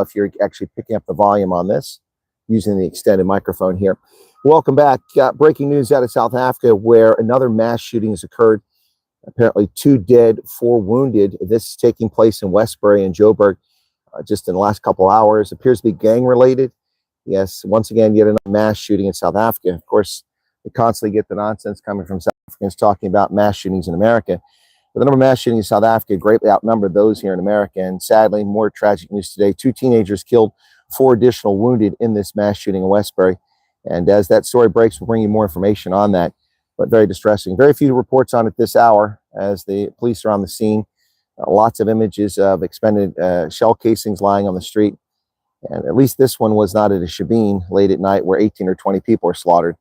if you're actually picking up the volume on this using the extended microphone here. Welcome back. Breaking news out of South Africa, where another mass shooting has occurred. Apparently 2 dead, 4 wounded. This is taking place in Westbury and Joburg just in the last couple hours. Appears to be gang related. Yes, once again, yet another mass shooting in South Africa. Of course, we constantly get the nonsense coming from South Africans talking about mass shootings in America. But the number of mass shootings in South Africa greatly outnumbered those here in America. And sadly, more tragic news today. 2 teenagers killed, 4 additional wounded in this mass shooting in Westbury. And as that story breaks, we'll bring you more information on that. But very distressing. Very few reports on it this hour as the police are on the scene. Lots of images of expended shell casings lying on the street. And at least this one was not at a shebeen late at night where 18 or 20 people were slaughtered.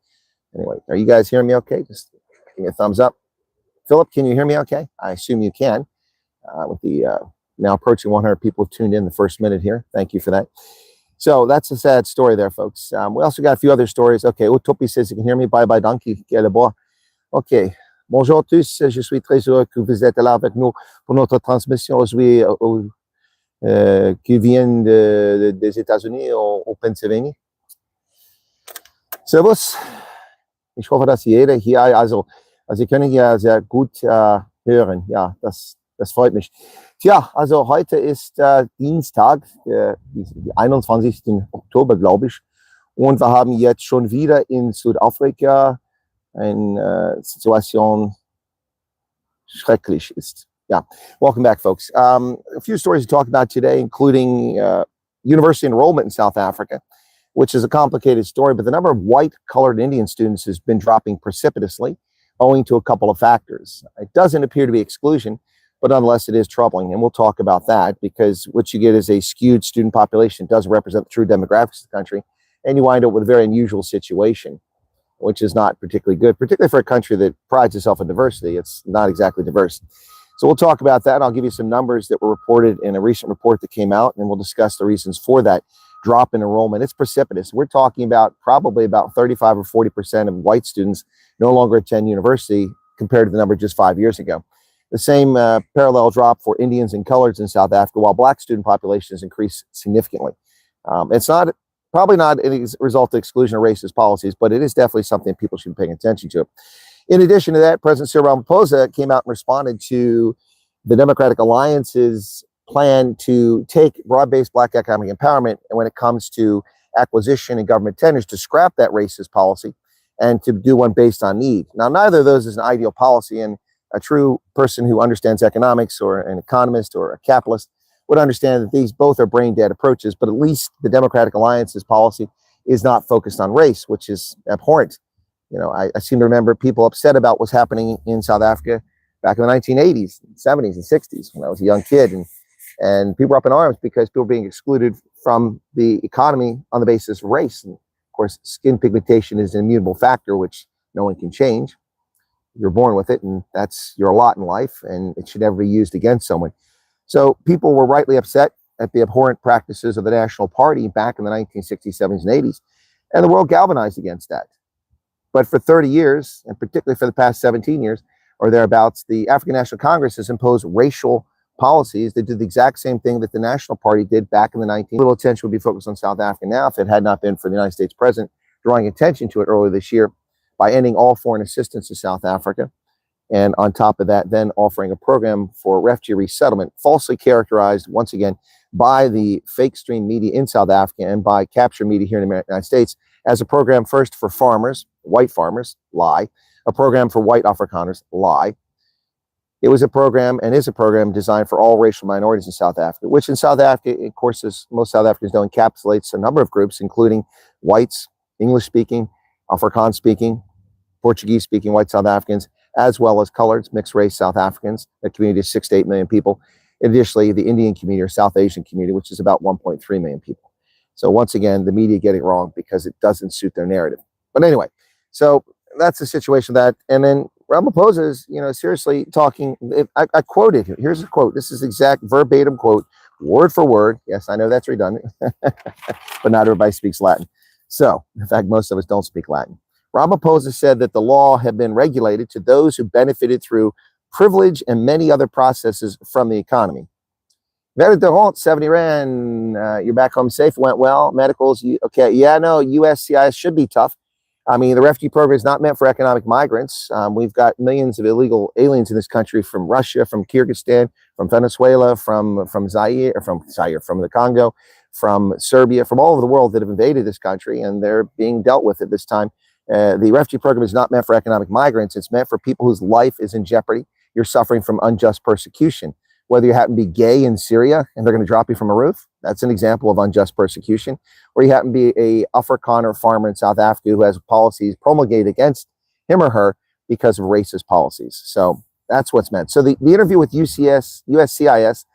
Anyway, are you guys hearing me okay? Just give me a thumbs up. Philip, can you hear me okay? I assume you can. With the now approaching 100 people tuned in the first minute here. Thank you for that. So that's a sad story there, folks. We also got a few other stories. Okay, Utopi says you can hear me. Bye-bye, donkey. Ok. Bonjour à tous. Je suis très heureux que vous êtes là avec nous pour notre transmission aujourd'hui qui vient des États-Unis au Pennsylvanie. Servus. Ich hoffe, dass jeder hier, also Sie können ja sehr gut hören. Ja, das freut mich. Tja, also heute ist Dienstag, der 21. Oktober, glaube ich. Und wir haben jetzt schon wieder in Südafrika eine Situation schrecklich ist. Yeah, welcome back, folks. A few stories to talk about today, including university enrollment in South Africa, which is a complicated story, but the number of white-colored Indian students has been dropping precipitously, owing to a couple of factors. It doesn't appear to be exclusion, but nonetheless, it is troubling, and we'll talk about that, because what you get is a skewed student population. It doesn't represent the true demographics of the country, and you wind up with a very unusual situation, which is not particularly good, particularly for a country that prides itself on diversity. It's not exactly diverse. So we'll talk about that. I'll give you some numbers that were reported in a recent report that came out, and we'll discuss the reasons for that drop in enrollment. It's precipitous. We're talking about probably about 35 or 40% of white students no longer attend university compared to the number just 5 years ago. The same parallel drop for Indians and coloreds in South Africa, while black student population has increased significantly. It's probably not a result of exclusion or racist policies, but it is definitely something people should be paying attention to. In addition to that, President Cyril Ramaphosa came out and responded to the Democratic Alliance's plan to take broad-based black economic empowerment, and when it comes to acquisition and government tenders, to scrap that racist policy and to do one based on need. Now, neither of those is an ideal policy, and a true person who understands economics, or an economist or a capitalist, would understand that these both are brain-dead approaches, but at least the Democratic Alliance's policy is not focused on race, which is abhorrent. You know, I seem to remember people upset about what's happening in South Africa back in the 1980s, 70s, and 60s when I was a young kid, and people were up in arms because people were being excluded from the economy on the basis of race. And of course, skin pigmentation is an immutable factor, which no one can change. You're born with it, and that's your lot in life, and it should never be used against someone. So people were rightly upset at the abhorrent practices of the National Party back in the 1960s, 70s, and 80s, and the world galvanized against that. But for 30 years, and particularly for the past 17 years or thereabouts, the African National Congress has imposed racial policies that did the exact same thing that the National Party did back in the 1980s. Little attention would be focused on South Africa now if it had not been for the United States president drawing attention to it earlier this year by ending all foreign assistance to South Africa. And on top of that, then offering a program for refugee resettlement, falsely characterized, once again, by the fake stream media in South Africa and by capture media here in the United States as a program first for farmers, white farmers, lie. A program for white Afrikaners, lie. It was a program and is a program designed for all racial minorities in South Africa, which in South Africa, of course, as most South Africans know, encapsulates a number of groups, including whites, English-speaking, Afrikaans-speaking, Portuguese-speaking white South Africans, as well as coloreds, mixed race South Africans, a community of 6 to 8 million people. Additionally, the Indian community or South Asian community, which is about 1.3 million people. So once again, the media get it wrong because it doesn't suit their narrative. But anyway, so that's the situation of that. And then Ramaphosa is, seriously talking. I quoted, here's a quote. This is exact verbatim quote, word for word. Yes, I know that's redundant, but not everybody speaks Latin. So, in fact, most of us don't speak Latin. Ramaphosa said that the law had been regulated to those who benefited through privilege and many other processes from the economy. Very de 70 Rand. You're back home safe. Went well. Medicals. Okay. Yeah, no, USCIS should be tough. I mean, the refugee program is not meant for economic migrants. We've got millions of illegal aliens in this country from Russia, from Kyrgyzstan, from Venezuela, from Zaire, from the Congo, from Serbia, from all over the world that have invaded this country, and they're being dealt with at this time. The refugee program is not meant for economic migrants. It's meant for people whose life is in jeopardy. You're suffering from unjust persecution. Whether you happen to be gay in Syria and they're going to drop you from a roof, that's an example of unjust persecution. Or you happen to be a Afrikaner farmer in South Africa who has policies promulgated against him or her because of racist policies. So that's what's meant. So the interview with USCIS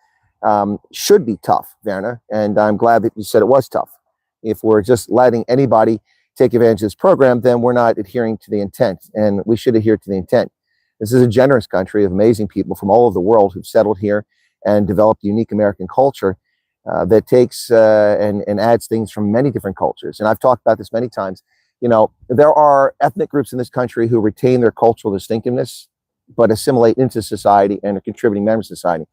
should be tough, Werner, and I'm glad that you said it was tough. If we're just letting anybody take advantage of this program, then we're not adhering to the intent, and we should adhere to the intent. This is a generous country of amazing people from all over the world who've settled here and developed unique American culture that takes and adds things from many different cultures. And I've talked about this many times. You know, there are ethnic groups in this country who retain their cultural distinctiveness, but assimilate into society and are contributing members of society.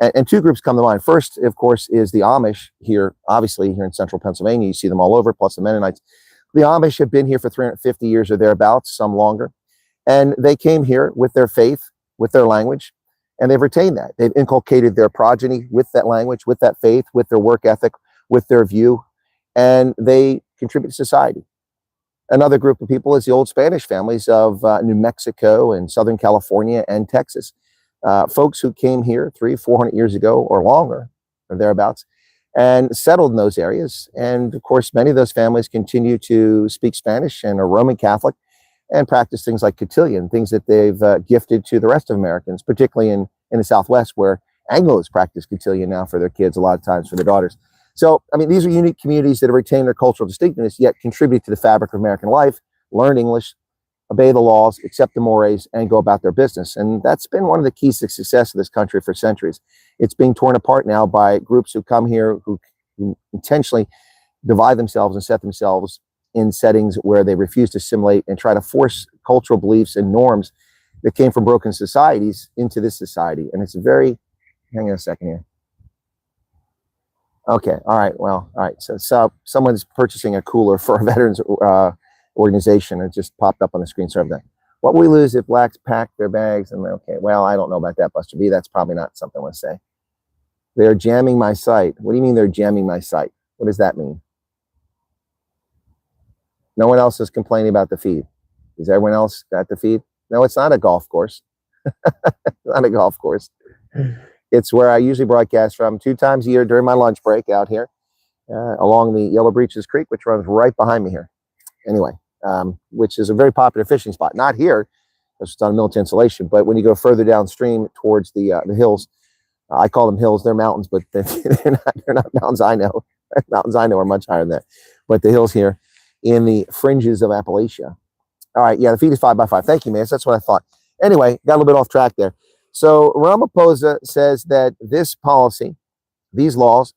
And two groups come to mind. First, of course, is the Amish here, obviously here in central Pennsylvania. You see them all over, plus the Mennonites. The Amish have been here for 350 years or thereabouts, some longer. And they came here with their faith, with their language, and they've retained that. They've inculcated their progeny with that language, with that faith, with their work ethic, with their view, and they contribute to society. Another group of people is the old Spanish families of New Mexico and Southern California and Texas. Folks who came here 300-400 years ago or longer, or thereabouts, and settled in those areas. And of course, many of those families continue to speak Spanish and are Roman Catholic, and practice things like cotillion, things that they've gifted to the rest of Americans, particularly in the Southwest, where Anglos practice cotillion now for their kids, a lot of times for their daughters. So, I mean, these are unique communities that have retained their cultural distinctiveness, yet contribute to the fabric of American life, learn English, obey the laws, accept the mores, and go about their business. And that's been one of the keys to success of this country for centuries. It's being torn apart now by groups who come here, who intentionally divide themselves and set themselves in settings where they refuse to assimilate and try to force cultural beliefs and norms that came from broken societies into this society. And it's very, hang on a second here. Okay, all right, well, all right. So someone's purchasing a cooler for a veterans organization. It just popped up on the screen. Sorry about that. What we lose if blacks pack their bags? And okay, well, I don't know about that, Buster B. That's probably not something I want to say. They're jamming my site. What do you mean they're jamming my site? What does that mean? No one else is complaining about the feed. Is everyone else got the feed? No, it's not a golf course. Not a golf course. It's where I usually broadcast from 2 times a year during my lunch break out here along the Yellow Breeches Creek, which runs right behind me here. Anyway, which is a very popular fishing spot. Not here, because it's on military installation, but when you go further downstream towards the hills, I call them hills. They're mountains, but they're not mountains I know. Mountains I know are much higher than that. But the hills here in the fringes of Appalachia. All right, yeah, the feed is 5x5. Thank you, man. That's what I thought. Anyway, got a little bit off track there. So Ramaphosa says that this policy, these laws,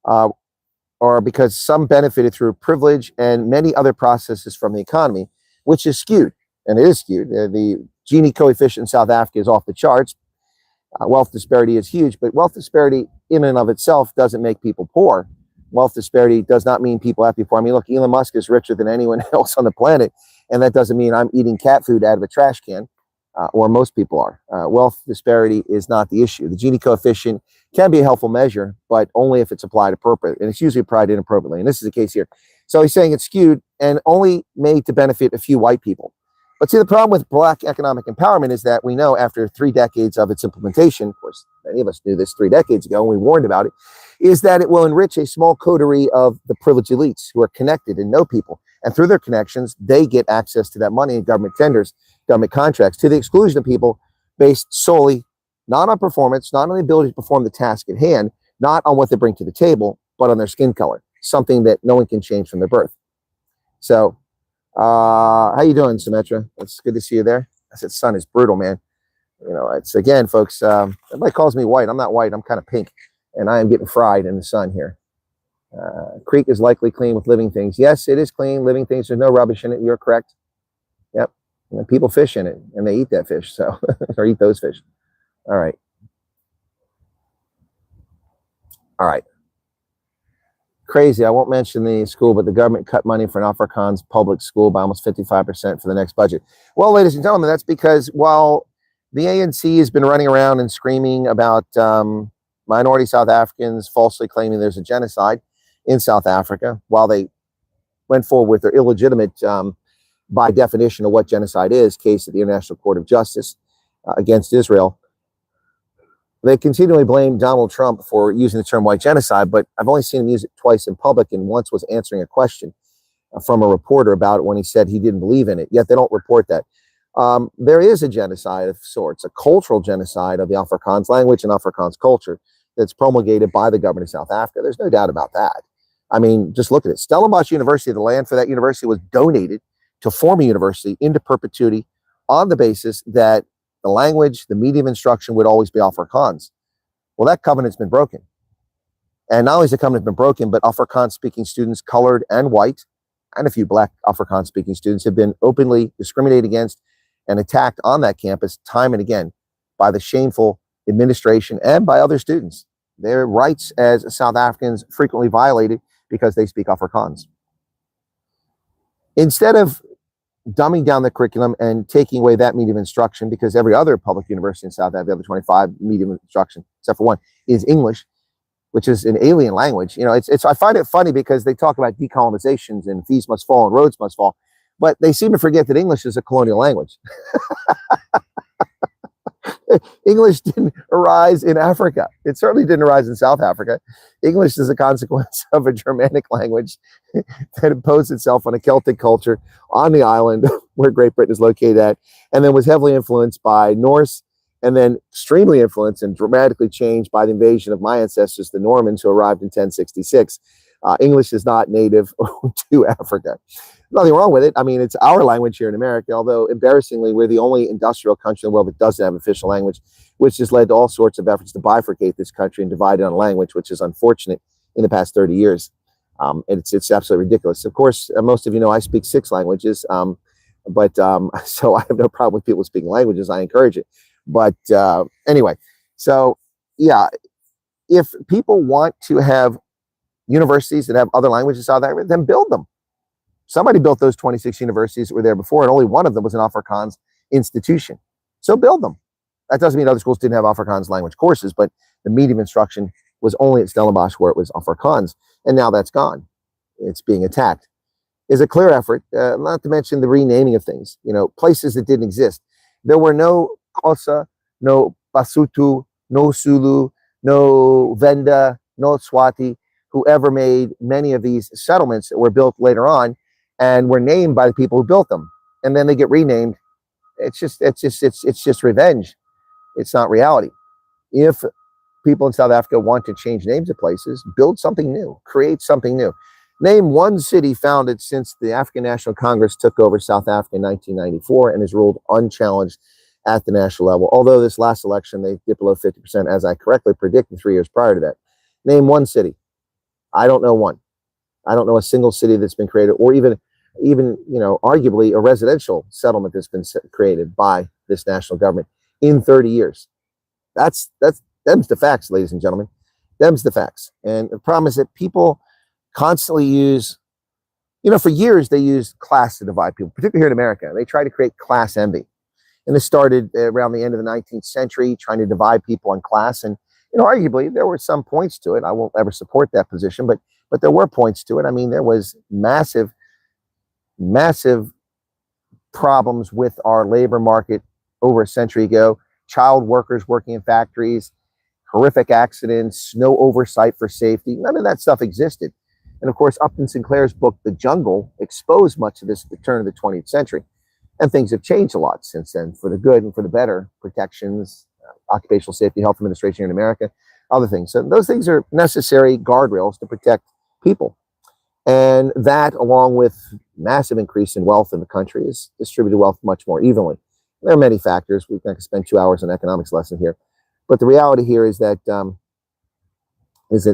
are because some benefited through privilege and many other processes from the economy, which is skewed, and it is skewed. The Gini coefficient in South Africa is off the charts. Wealth disparity is huge, but wealth disparity in and of itself doesn't make people poor. Wealth disparity does not mean people have to be poor. I mean, look, Elon Musk is richer than anyone else on the planet, and that doesn't mean I'm eating cat food out of a trash can, or most people are. Wealth disparity is not the issue. The Gini coefficient can be a helpful measure, but only if it's applied appropriately, and it's usually applied inappropriately, and this is the case here. So he's saying it's skewed and only made to benefit a few white people. But see, the problem with black economic empowerment is that we know after 3 decades of its implementation, of course, many of us knew this 3 decades ago and we warned about it, is that it will enrich a small coterie of the privileged elites who are connected and know people. And through their connections, they get access to that money in government tenders, government contracts, to the exclusion of people based solely not on performance, not on the ability to perform the task at hand, not on what they bring to the table, but on their skin color, something that no one can change from their birth. So, how you doing, Symmetra? It's good to see you there. I said, sun is brutal, man. You know, it's, again, folks, everybody calls me white. I'm not white. I'm kind of pink, and I am getting fried in the sun here. Creek is likely clean with living things. Yes, it is clean. Living things, there's no rubbish in it. You're correct. Yep. And people fish in it, and they eat that fish, so or eat those fish. All right. All right. Crazy. I won't mention the school, but the government cut money for an Afrikaans public school by almost 55% for the next budget. Well, ladies and gentlemen, that's because while the ANC has been running around and screaming about minority South Africans falsely claiming there's a genocide in South Africa, while they went forward with their illegitimate, by definition of what genocide is, case at the International Court of Justice against Israel, they continually blame Donald Trump for using the term white genocide, but I've only seen him use it twice in public, and once was answering a question from a reporter about it when he said he didn't believe in it, yet they don't report that. There is a genocide of sorts, a cultural genocide of the Afrikaans language and Afrikaans culture that's promulgated by the government of South Africa. There's no doubt about that. I mean, just look at it. Stellenbosch University, the land for that university was donated to form a university into perpetuity on the basis that the language, the medium of instruction would always be Afrikaans. Well, that covenant's been broken. And not only has the covenant been broken, but Afrikaans-speaking students, colored and white, and a few black Afrikaans-speaking students have been openly discriminated against and attacked on that campus time and again by the shameful administration and by other students. Their rights as South Africans frequently violated because they speak Afrikaans. Instead of dumbing down the curriculum and taking away that medium of instruction, because every other public university in South Africa, the other 25 medium of instruction, except for one, is English, which is an alien language. You know, I find it funny because they talk about decolonizations and fees must fall and roads must fall, but they seem to forget that English is a colonial language. English didn't arise in Africa. It certainly didn't arise in South Africa. English is a consequence of a Germanic language that imposed itself on a Celtic culture on the island where Great Britain is located at, and then was heavily influenced by Norse, and then extremely influenced and dramatically changed by the invasion of my ancestors, the Normans, who arrived in 1066. English is not native to Africa. Nothing wrong with it. I mean, it's our language here in America, although embarrassingly, we're the only industrial country in the world that doesn't have official language, which has led to all sorts of efforts to bifurcate this country and divide it on language, which is unfortunate in the past 30 years. It's absolutely ridiculous. Of course, most of you know I speak 6 languages, so I have no problem with people speaking languages. I encourage it. But anyway, so yeah, if people want to have universities that have other languages in South Africa, then build them. Somebody built those 26 universities that were there before, and only one of them was an Afrikaans institution. So build them. That doesn't mean other schools didn't have Afrikaans language courses, but the medium instruction was only at Stellenbosch where it was Afrikaans, and now that's gone. It's being attacked. It's a clear effort, not to mention the renaming of things, you know, places that didn't exist. There were no Xhosa, no Basotho, no Zulu, no Venda, no Swati, whoever made many of these settlements that were built later on and were named by the people who built them, and then they get renamed. It's just revenge. It's not reality. If people in South Africa want to change names of places, build something new, create something new. Name one city founded since the African National Congress took over South Africa in 1994 and has ruled unchallenged at the national level. Although this last election, they dipped below 50%, as I correctly predicted 3 years prior to that. Name one city. I don't know one. I don't know a single city that's been created, or even you know, arguably a residential settlement that's been created by this national government in 30 years. Them's the facts, ladies and gentlemen. Them's the facts. And the problem is that people constantly use, you know, for years they used class to divide people, particularly here in America. They try to create class envy. And this started around the end of the 19th century, trying to divide people on class. And, you know, arguably there were some points to it. I won't ever support that position, but there were points to it. I mean, there was massive problems with our labor market over a century ago. Child workers working in factories, horrific accidents, no oversight for safety. None of that stuff existed. And of course, Upton Sinclair's book, The Jungle, exposed much of this at the turn of the 20th century. And things have changed a lot since then, for the good and for the better. Protections, Occupational Safety Health Administration here in America, other things. So those things are necessary guardrails to protect people. And that, along with massive increase in wealth in the country, has distributed wealth much more evenly. There are many factors. We're going to spend 2 hours on an economics lesson here. But the reality here is that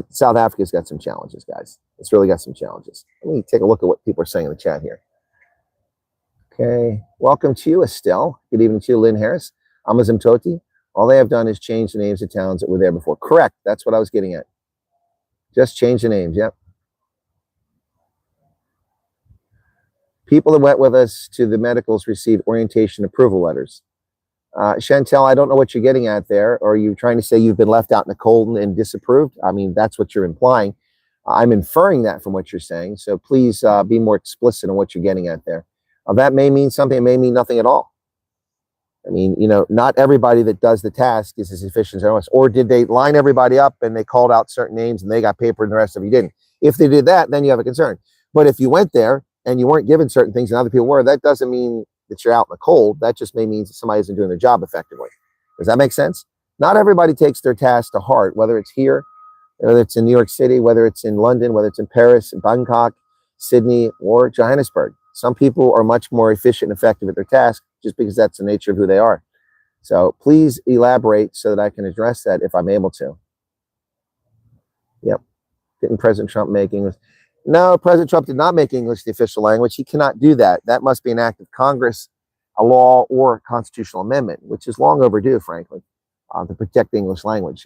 South Africa's got some challenges, guys. It's really got some challenges. Let me take a look at what people are saying in the chat here. Okay. Welcome to you, Estelle. Good evening to you, Lynn Harris. Amazim Toti. All they have done is change the names of towns that were there before. Correct. That's what I was getting at. Just change the names. Yep. People that went with us to the medicals received orientation approval letters. Chantel, I don't know what you're getting at there. Or are you trying to say you've been left out in the cold and disapproved? I mean, that's what you're implying. I'm inferring that from what you're saying. So please be more explicit on what you're getting at there. That may mean something. It may mean nothing at all. I mean, you know, not everybody that does the task is as efficient as everyone else. Or did they line everybody up and they called out certain names and they got paper and the rest of you didn't? If they did that, then you have a concern. But if you went there and you weren't given certain things and other people were, that doesn't mean that you're out in the cold. That just may mean that somebody isn't doing their job effectively. Does that make sense? Not everybody takes their task to heart, whether it's here, whether it's in New York City, whether it's in London, whether it's in Paris, Bangkok, Sydney, or Johannesburg. Some people are much more efficient and effective at their task just because that's the nature of who they are. So please elaborate so that I can address that if I'm able to. Yep. Didn't President Trump make English? No, President Trump did not make English the official language. He cannot do that. That must be an act of Congress, a law, or a constitutional amendment, which is long overdue, frankly, to protect the English language.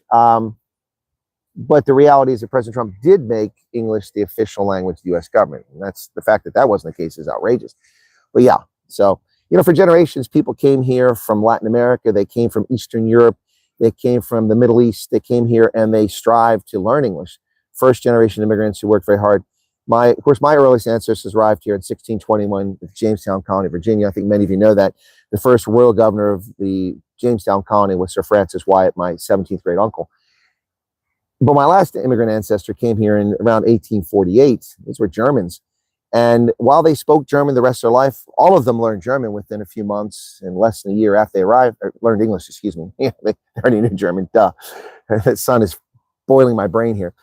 But the reality is that President Trump did make English the official language of the U.S. government. And that's the fact that that wasn't the case is outrageous. But yeah, so, you know, for generations, people came here from Latin America. They came from Eastern Europe. They came from the Middle East. They came here and they strived to learn English. First generation immigrants who worked very hard. Of course, my earliest ancestors arrived here in 1621 at Jamestown Colony, Virginia. I think many of you know that. The first royal governor of the Jamestown Colony was Sir Francis Wyatt, my 17th grade uncle. But my last immigrant ancestor came here in around 1848. These were Germans. And while they spoke German the rest of their life, all of them learned German within a few months and less than a year after they arrived, or learned English, excuse me. Yeah, they already knew German, duh. That sun is boiling my brain here.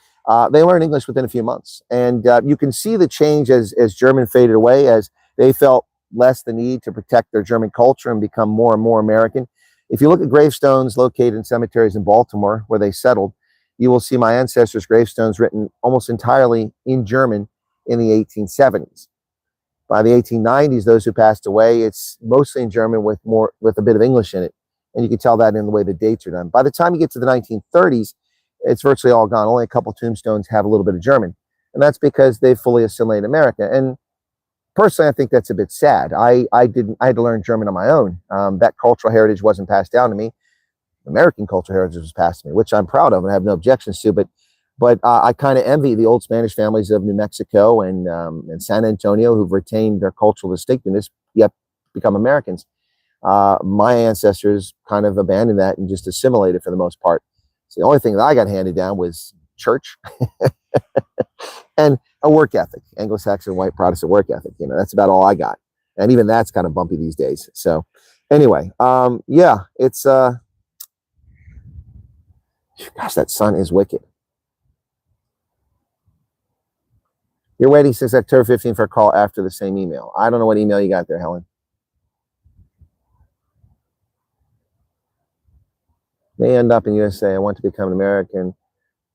They learned English within a few months. And you can see the change as German faded away, as they felt less the need to protect their German culture and become more and more American. If you look at gravestones located in cemeteries in Baltimore, where they settled, you will see my ancestors' gravestones written almost entirely in German in the 1870s. By the 1890s, those who passed away, it's mostly in German with a bit of English in it. And you can tell that in the way the dates are done. By the time you get to the 1930s, it's virtually all gone. Only a couple tombstones have a little bit of German. And that's because they fully assimilated America. And personally, I think that's a bit sad. I had to learn German on my own. That cultural heritage wasn't passed down to me. American cultural heritage was passed to me, which I'm proud of and I have no objections to. But I kind of envy the old Spanish families of New Mexico and San Antonio who've retained their cultural distinctiveness, yet become Americans. My ancestors kind of abandoned that and just assimilated for the most part. So the only thing that I got handed down was church and a work ethic, Anglo-Saxon white Protestant work ethic. You know, that's about all I got. And even that's kind of bumpy these days. So anyway, yeah, it's, gosh, that sun is wicked. You're waiting since October 15 for a call after the same email. I don't know what email you got there, Helen. May end up in USA. I want to become an American,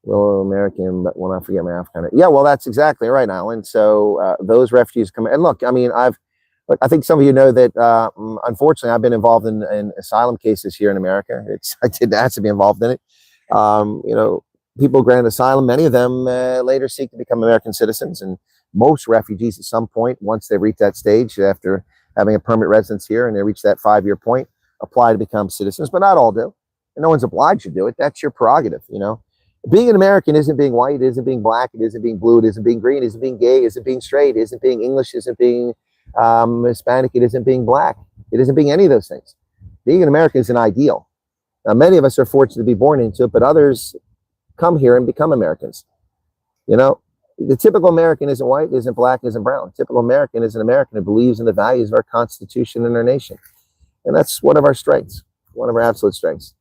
well, American, but will not forget my African. Yeah, well, that's exactly right, Alan. So those refugees come. And look, I mean, I think some of you know that, unfortunately, I've been involved in asylum cases here in America. I didn't ask to be involved in it. You know, people granted asylum, many of them later seek to become American citizens. And most refugees at some point, once they reach that stage, after having a permanent residence here and they reach that 5-year point, apply to become citizens, but not all do. And no one's obliged to do it. That's your prerogative, you know. Being an American isn't being white, it isn't being black, it isn't being blue, it isn't being green, it isn't being gay, it isn't being straight, it isn't being English, it isn't being Hispanic, it isn't being black, it isn't being any of those things. Being an American is an ideal. Now, many of us are fortunate to be born into it, but others come here and become Americans. You know, the typical American isn't white, isn't black, isn't brown. The typical American is an American who believes in the values of our Constitution and our nation. And that's one of our strengths, one of our absolute strengths.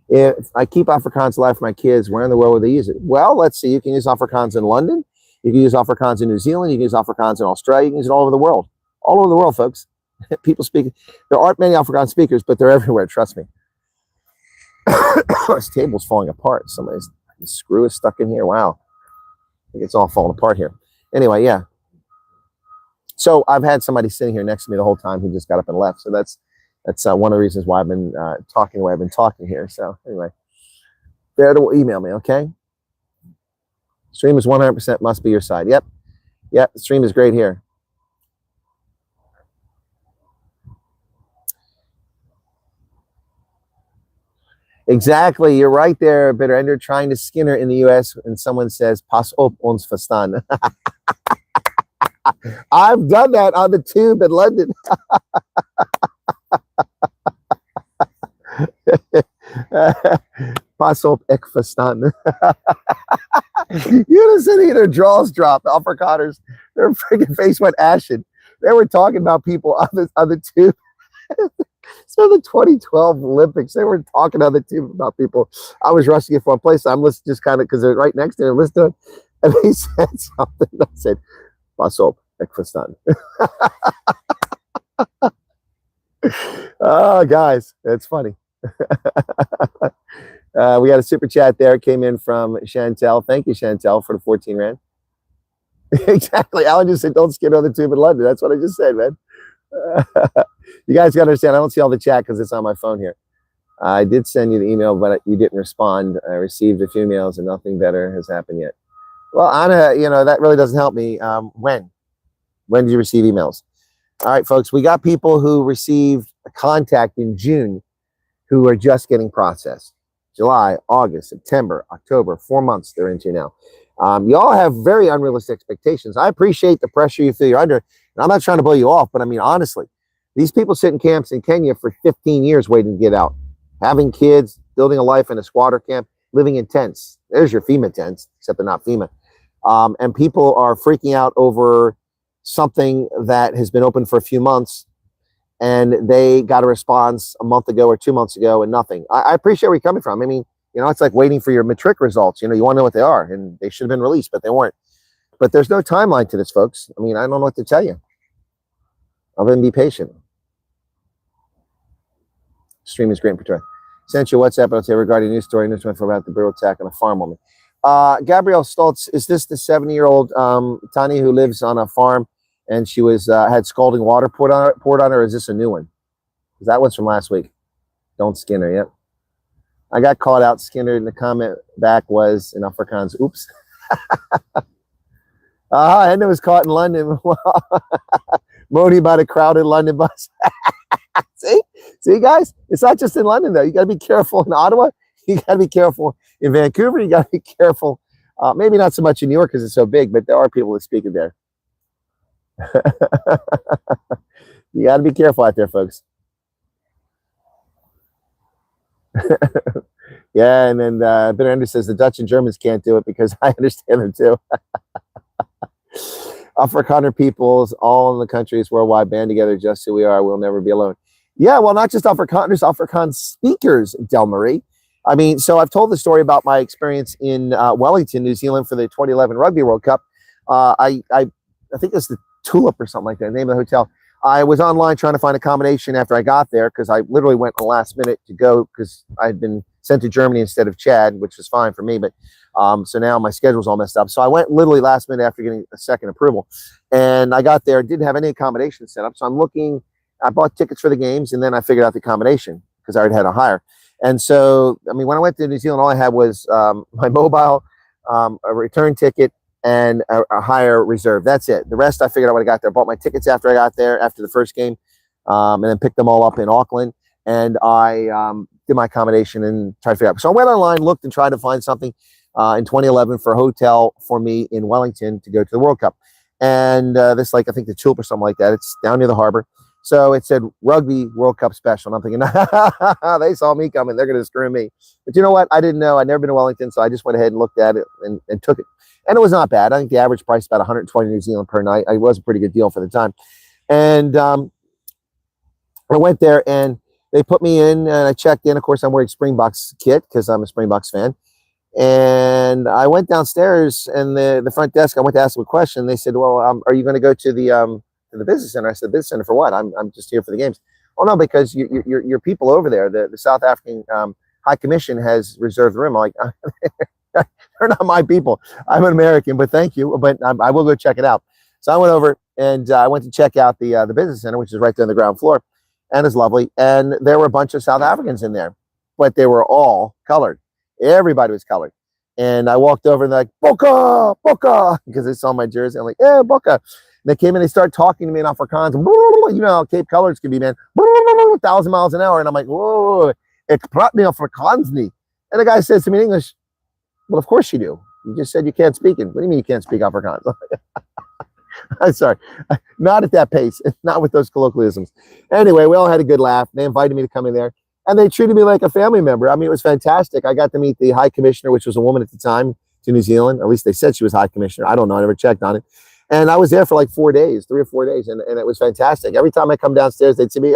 If I keep Afrikaans alive for my kids, where in the world would they use it? Well, let's see. You can use Afrikaans in London. You can use Afrikaans in New Zealand. You can use Afrikaans in Australia. You can use it all over the world. All over the world, folks. People speak. There aren't many Afrikaans speakers, but they're everywhere. Trust me. This table's falling apart. Somebody's screw is stuck in here. Wow. I think it's all falling apart here. Anyway, yeah. So I've had somebody sitting here next to me the whole time who just got up and left. So that's one of the reasons why I've been talking the way I've been talking here. So anyway, there to email me, okay? Stream is 100% must be your side. Yep. Yep, the stream is great here. Exactly, you're right there, Bitter Ender, trying to Skinner in the U.S. and someone says, pass op ons verstaan. I've done that on the tube in London. Pass op, ek verstaan. You just sitting their jaws dropped, the uppercutters, their freaking face went ashen. They were talking about people on the tube. So the 2012 Olympics, they were talking on the tube about people. I was rushing it from one place. I'm listening just kind of because they're right next to it, listening, and they said something. I said, "Pass op, ek verstaan." Oh, guys, it's funny. We got a super chat there. Came in from Chantel. Thank you, Chantel, for the 14 rand. Exactly. Alan just said, "Don't skid on the tube in London." That's what I just said, man. You guys got to understand, I don't see all the chat because it's on my phone here. I did send you the email, but you didn't respond. I received a few emails and nothing better has happened yet. Well, Anna, you know, that really doesn't help me. When did you receive emails? All right, folks, we got people who received a contact in June who are just getting processed. July, August, September, October, 4 months they're into now. Y'all have very unrealistic expectations. I appreciate the pressure you feel you're under. And I'm not trying to blow you off, but I mean, honestly, these people sit in camps in Kenya for 15 years waiting to get out, having kids, building a life in a squatter camp, living in tents. There's your FEMA tents, except they're not FEMA. And people are freaking out over something that has been open for a few months, and they got a response a month ago or 2 months ago and nothing. I appreciate where you're coming from. I mean, you know, it's like waiting for your matric results. You know, you want to know what they are, and they should have been released, but they weren't. But there's no timeline to this, folks. I mean, I don't know what to tell you. Other than be patient. Stream is great in Pretoria. Sent you WhatsApp, I'll say, regarding news story, news for about the brutal attack on a farm woman. Gabrielle Stoltz, is this the 70-year-old Tani who lives on a farm and she was had scalding water poured on her, or is this a new one? Because that one's from last week. Don't skin her, yep. I got caught out Skinner, and the comment back was in Afrikaans, oops. And it was caught in London. Moaning about a crowded London bus. See, guys, it's not just in London, though. You got to be careful in Ottawa. You got to be careful in Vancouver. You got to be careful. Maybe not so much in New York because it's so big, but there are people that speak it there. You got to be careful out there, folks. Yeah, and then Bitter Ender says the Dutch and Germans can't do it because I understand them too. Afrikaner peoples, all in the countries worldwide, band together just who we are. We'll never be alone. Yeah, well, not just Afrikaners, Afrikaans speakers, Del Marie. I mean, so I've told the story about my experience in Wellington, New Zealand for the 2011 Rugby World Cup. I think it's the Tulip or something like that, the name of the hotel. I was online trying to find accommodation after I got there because I literally went on the last minute to go because I had been sent to Germany instead of Chad, which was fine for me. But so now my schedule's all messed up. So I went literally last minute after getting a second approval. And I got there, didn't have any accommodation set up. So I'm looking, I bought tickets for the games, and then I figured out the accommodation because I already had a hire. And so, I mean, when I went to New Zealand, all I had was my mobile, a return ticket, and a higher reserve. That's it. The rest I figured out when I got there. Bought my tickets after I got there, after the first game, and then picked them all up in Auckland. And I did my accommodation and tried to figure out. So I went online, looked, and tried to find something in 2011 for a hotel for me in Wellington to go to the World Cup. And this, like, I think the Tulip or something like that. It's down near the harbor. So it said Rugby World Cup Special. And I'm thinking, they saw me coming. They're going to screw me. But you know what? I didn't know. I'd never been to Wellington. So I just went ahead and looked at it and took it. And it was not bad. I think the average price about 120 New Zealand per night. It was a pretty good deal for the time. And I went there and they put me in and I checked in. Of course, I'm wearing Springboks kit because I'm a Springboks fan. And I went downstairs and the front desk, I went to ask them a question. They said, well, are you going to go to the business center? I said, business center for what? I'm just here for the games. Oh, no, because your people over there, the South African High Commission has reserved the room. I'm like, they're not my people. I'm an American, but thank you. But I will go check it out. So I went over and I went to check out the business center, which is right there on the ground floor, and it's lovely. And there were a bunch of South Africans in there, but they were all colored. Everybody was colored. And I walked over and they're like, Boca, Boca, because they saw my jersey. I'm like, yeah, Boca. And they came in, they started talking to me in Afrikaans. You know how Cape colors can be, man. 1,000 miles an hour. And I'm like, whoa, ik praat niet Afrikaans niet. And the guy says to me in English, well, of course you do. You just said you can't speak it. What do you mean you can't speak Afrikaans? I'm sorry. Not at that pace. Not with those colloquialisms. Anyway, we all had a good laugh. They invited me to come in there. And they treated me like a family member. I mean, it was fantastic. I got to meet the High Commissioner, which was a woman at the time, to New Zealand. At least they said she was High Commissioner. I don't know. I never checked on it. And I was there for like 4 days, 3 or 4 days. And it was fantastic. Every time I come downstairs, they'd say me,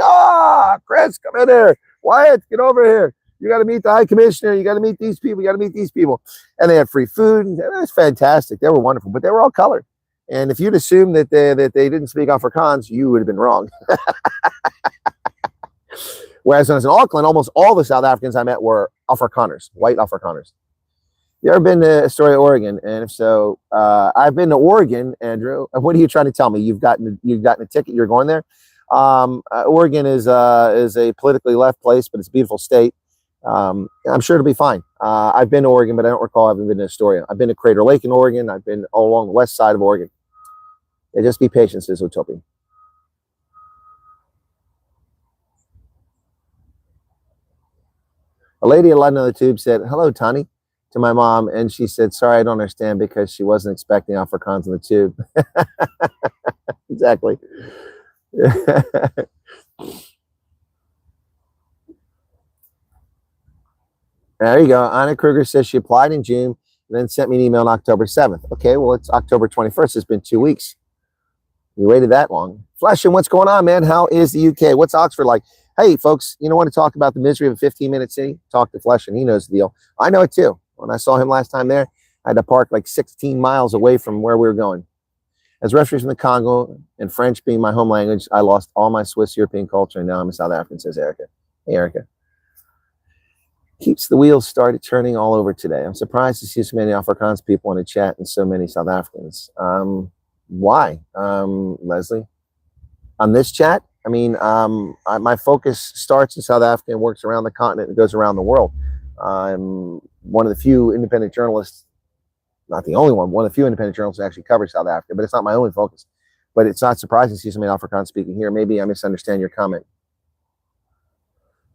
Chris, come in here. Wyatt, get over here. You got to meet the High Commissioner. You got to meet these people. You got to meet these people. And they had free food. And it was fantastic. They were wonderful. But they were all colored. And if you'd assumed that they didn't speak Afrikaans, you would have been wrong. Whereas when I was in Auckland, almost all the South Africans I met were Afrikaners, white Afrikaners. You ever been to Astoria, Oregon? And if so, I've been to Oregon, Andrew. What are you trying to tell me? You've gotten a ticket. You're going there. Oregon is a politically left place, but it's a beautiful state. I'm sure it'll be fine. I've been to Oregon, but I don't recall having been to Astoria. I've been to Crater Lake in Oregon. I've been all along the west side of Oregon. Yeah, just be patient, says Utopia. A lady in London on the tube said, hello, Tani, to my mom. And she said, sorry, I don't understand, because she wasn't expecting Afrikaans on the tube. Exactly. There you go. Anna Kruger says she applied in June and then sent me an email on October 7th. Okay, well, it's October 21st. It's been 2 weeks. You waited that long. Fleshing, what's going on, man? How is the UK? What's Oxford like? Hey, folks, you know, want to talk about the misery of a 15-minute city? Talk to Flesh, and he knows the deal. I know it too. When I saw him last time there, I had to park like 16 miles away from where we were going. As refugee from the Congo, and French being my home language, I lost all my Swiss European culture, and now I'm a South African, says Erica. Hey, Erica. Keeps the wheels started turning all over today. I'm surprised to see so many Afrikaans people in the chat and so many South Africans. Why, Leslie? On this chat? I mean, my focus starts in South Africa and works around the continent and goes around the world. I'm one of the few independent journalists, not the only one of the few independent journalists who actually covers South Africa, but it's not my only focus. But it's not surprising to see so many Afrikaans speaking here. Maybe I misunderstand your comment.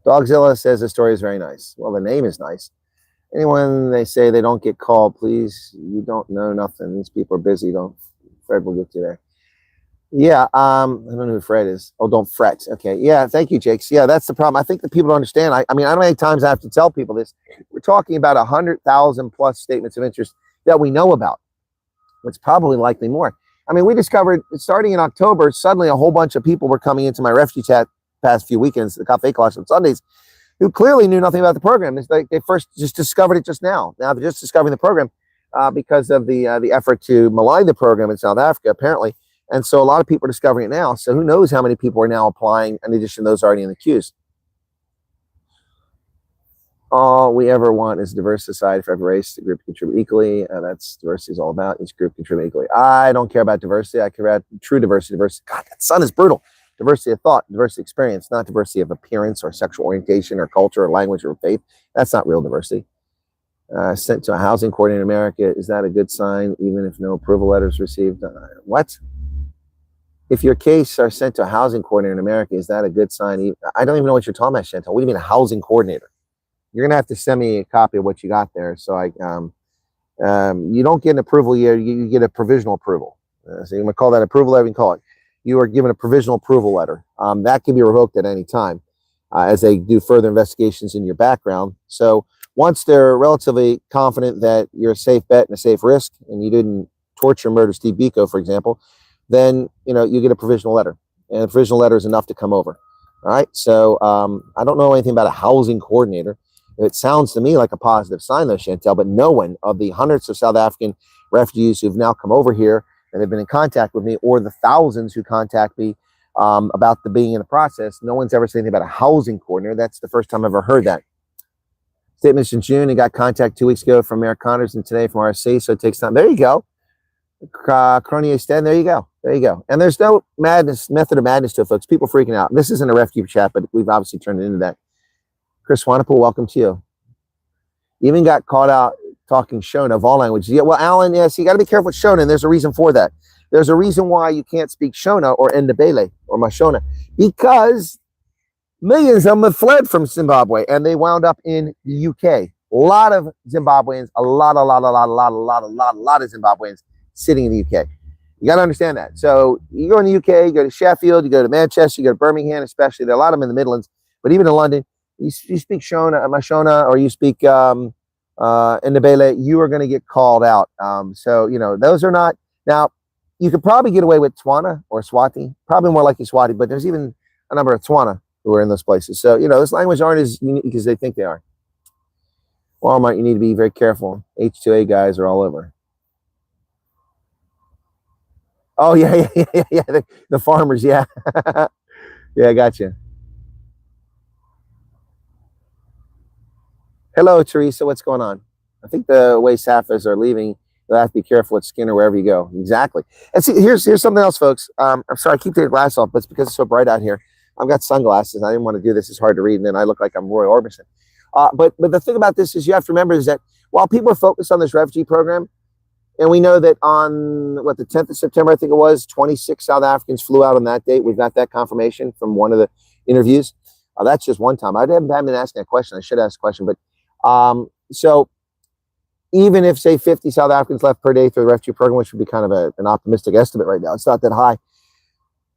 Dogzilla says the story is very nice. Well, the name is nice. Anyone they say they don't get called, please, you don't know nothing. These people are busy. Fred will get you there. Yeah, I don't know who Fred is. Oh, don't fret. Okay, yeah, thank you, Jakes. Yeah, that's the problem. I think that people don't understand. I mean, I don't know how many times I have to tell people this. We're talking about 100,000 plus statements of interest that we know about. It's probably likely more. I mean, we discovered, starting in October, suddenly a whole bunch of people were coming into my refugee chat past few weekends, the Cafe Clash on Sundays, who clearly knew nothing about the program. It's like they first just discovered it just now. Now they're just discovering the program because of the effort to malign the program in South Africa, apparently. And so a lot of people are discovering it now. So who knows how many people are now applying in addition to those already in the queues. All we ever want is a diverse society for every race, the group to contribute equally. That's diversity is all about. Each group contribute equally. I don't care about diversity. I care about true diversity. Diversity. God, that sun is brutal. Diversity of thought, diversity of experience, not diversity of appearance or sexual orientation or culture or language or faith. That's not real diversity. Sent to a housing coordinator in America. Is that a good sign, even if no approval letters received? What? If your case are sent to a housing coordinator in America, is that a good sign? I don't even know what you're talking about, Chantal. What do you mean a housing coordinator? You're gonna have to send me a copy of what you got there. So you don't get an approval here. You get a provisional approval. So you might call that approval letter. You can call it. You are given a provisional approval letter. That can be revoked at any time as they do further investigations in your background. So once they're relatively confident that you're a safe bet and a safe risk, and you didn't torture and murder Steve Biko, for example, then you get a provisional letter, and a provisional letter is enough to come over. All right. So I don't know anything about a housing coordinator. It sounds to me like a positive sign, though, Chantel. But no one of the hundreds of South African refugees who've now come over here and have been in contact with me, or the thousands who contact me about being in the process, no one's ever said anything about a housing coordinator. That's the first time I've ever heard that. Statements in June, and got contact 2 weeks ago from Mayor Connors and today from RSC, so it takes time. There you go. Cronier Sten, there you go. There you go. And there's no method of madness to it, folks. People freaking out. This isn't a refugee chat, but we've obviously turned it into that. Chris Wanapool, welcome to you. Even got caught out talking Shona of all languages. Yeah, well, Alan, yes, you got to be careful with Shona, and there's a reason for that. There's a reason why you can't speak Shona or Ndebele or Mashona, because millions of them have fled from Zimbabwe and they wound up in the UK. A lot of Zimbabweans, a lot of Zimbabweans sitting in the UK. You got to understand that. So you go in the UK, you go to Sheffield, you go to Manchester, you go to Birmingham, especially. There are a lot of them in the Midlands, but even in London, you speak Shona, Mashona, or you speak Ndebele, you are going to get called out. So, you know, those are not. Now, you could probably get away with Tswana or Swati, probably more likely Swati, but there's even a number of Tswana who are in those places. So, you know, those languages aren't as unique as they think they are. Walmart, you need to be very careful. H2A guys are all over. Oh, yeah. The farmers, yeah. Yeah, I got you. Hello, Teresa. What's going on? I think the way Sapphirs are leaving, you'll have to be careful with skin or wherever you go. Exactly. And see, here's something else, folks. I'm sorry, I keep taking glass off, but it's because it's so bright out here. I've got sunglasses. I didn't want to do this. It's hard to read, and then I look like I'm Roy Orbison. But the thing about this is you have to remember is that while people are focused on this refugee program, and we know that on, the 10th of September, I think it was, 26 South Africans flew out on that date. We've got that confirmation from one of the interviews. That's just one time. I haven't been asking that question. I should ask a question. But so even if, say, 50 South Africans left per day through the refugee program, which would be kind of an optimistic estimate right now, it's not that high.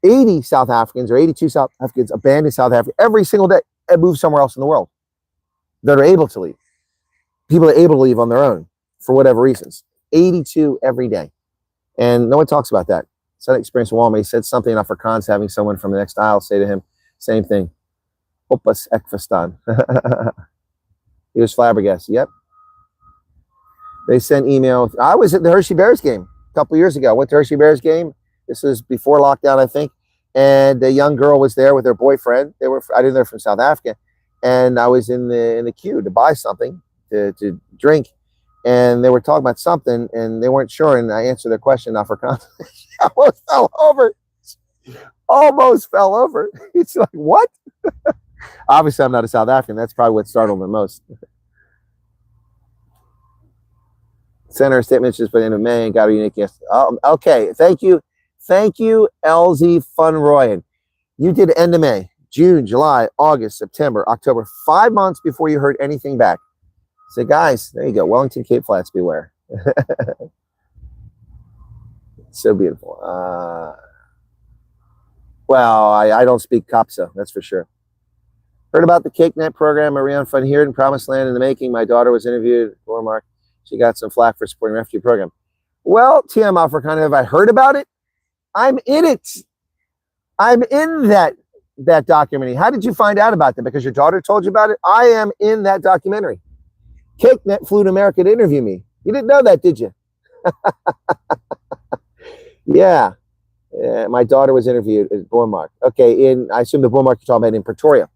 80 South Africans or 82 South Africans abandon South Africa every single day and move somewhere else in the world that are able to leave. People are able to leave on their own for whatever reasons. 82 every day. And no one talks about that. So that experience in Walmart, he said something in Afrikaans, having someone from the next aisle say to him, same thing. Oppas ek verstaan. He was flabbergasted. Yep. They sent email. I was at the Hershey Bears game a couple years ago. I went to Hershey Bears game. This was before lockdown, I think. And a young girl was there with her boyfriend. I didn't know they're from South Africa. And I was in the queue to buy something to drink. And they were talking about something and they weren't sure. And I answered their question in Afrikaans. I almost fell over. Almost fell over. It's like, what? Obviously, I'm not a South African. That's probably what startled me most. Center statement just put in May and got a unique yes. Okay, thank you. Thank you, LZ Funroyan. You did end of May, June, July, August, September, October, 5 months before you heard anything back. So guys, there you go. Wellington Cape Flats, beware. So beautiful. Well, I don't speak Kapsa, that's for sure. Heard about the Cake Net program, Marianne Fun here in Promised Land in the making. My daughter was interviewed at Walmart. She got some flack for supporting refugee program. Well, TM Africana, have I heard about it? I'm in it. I'm in that documentary. How did you find out about that? Because your daughter told you about it? I am in that documentary. CakeNet flew to America to interview me. You didn't know that, did you? Yeah. My daughter was interviewed at Walmart. Okay, I assume the Walmart you're talking about in Pretoria.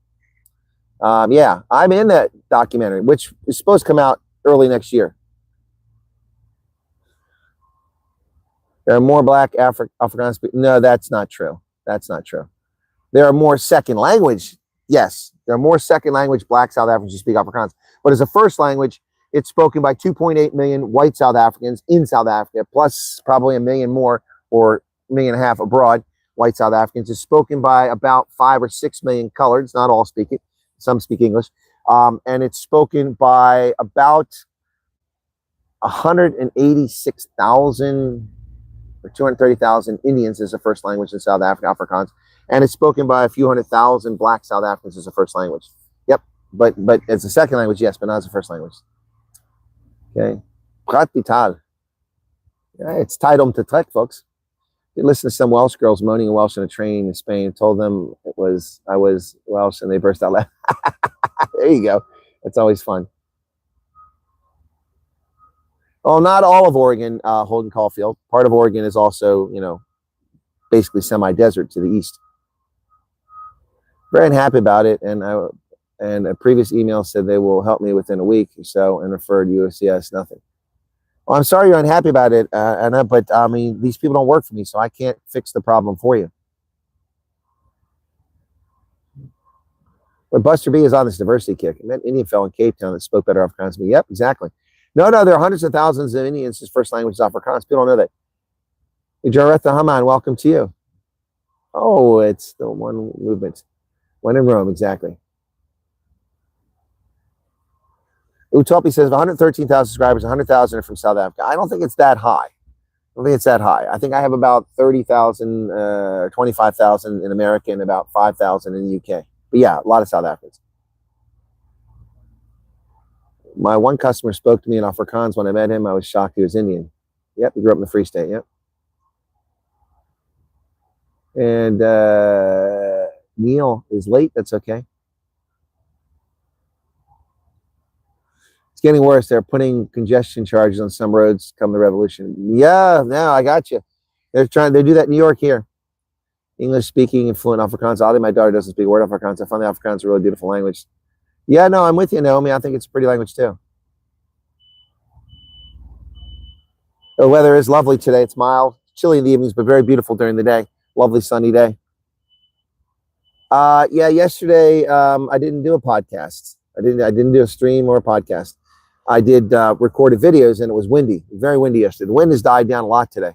Yeah, I'm in that documentary, which is supposed to come out early next year. There are more black Afrikaans. No, that's not true. That's not true. There are more second language. Yes, there are more second language black South Africans who speak Afrikaans. But as a first language, it's spoken by 2.8 million white South Africans in South Africa, plus probably 1 million more or 1.5 million abroad, white South Africans. It's spoken by about 5 or 6 million coloreds. Not all speak it. Some speak English. And it's spoken by about 186,000 or 230,000 Indians as a first language in South Africa, Afrikaans. And it's spoken by a few 100,000 black South Africans as a first language. Yep. But as a second language, yes, but not as a first language. Okay. Praat die taal. Yeah, it's tied om te trek, folks. You listen to some Welsh girls moaning in Welsh on a train in Spain, told them I was Welsh, and they burst out laughing. There you go. It's always fun. Well, not all of Oregon, Holden Caulfield. Part of Oregon is also, basically semi-desert to the east. Very unhappy about it, and a previous email said they will help me within a week or so, and referred USCIS nothing. Well, I'm sorry you're unhappy about it, but I mean, these people don't work for me, so I can't fix the problem for you. When Buster B is on this diversity kick, I met an Indian fellow in Cape Town that spoke better Afrikaans than me. Yep, exactly. No, there are hundreds of thousands of Indians whose first language is Afrikaans. People don't know that. Hey, Jaretha Haman, welcome to you. Oh, it's the one movement. One in Rome, exactly. Utopi says 113,000 subscribers, 100,000 are from South Africa. I don't think it's that high. I don't think it's that high. I think I have about 30,000, 25,000 in America and about 5,000 in the UK. But yeah, a lot of South Africans. My one customer spoke to me in Afrikaans when I met him. I was shocked he was Indian. Yep, he grew up in the Free State. Yep. And Neil is late. That's okay. It's getting worse. They're putting congestion charges on some roads come the revolution. Yeah, no, I got you. They do that in New York here. English speaking and fluent Afrikaans. Although my daughter doesn't speak a word of Afrikaans, I find the Afrikaans a really beautiful language. Yeah, no, I'm with you, Naomi. I think it's a pretty language too. The weather is lovely today. It's mild, chilly in the evenings, but very beautiful during the day. Lovely sunny day. Yeah, yesterday I didn't do a podcast. I didn't do a stream or a podcast. I did recorded videos, and it was windy, very windy yesterday. The wind has died down a lot today.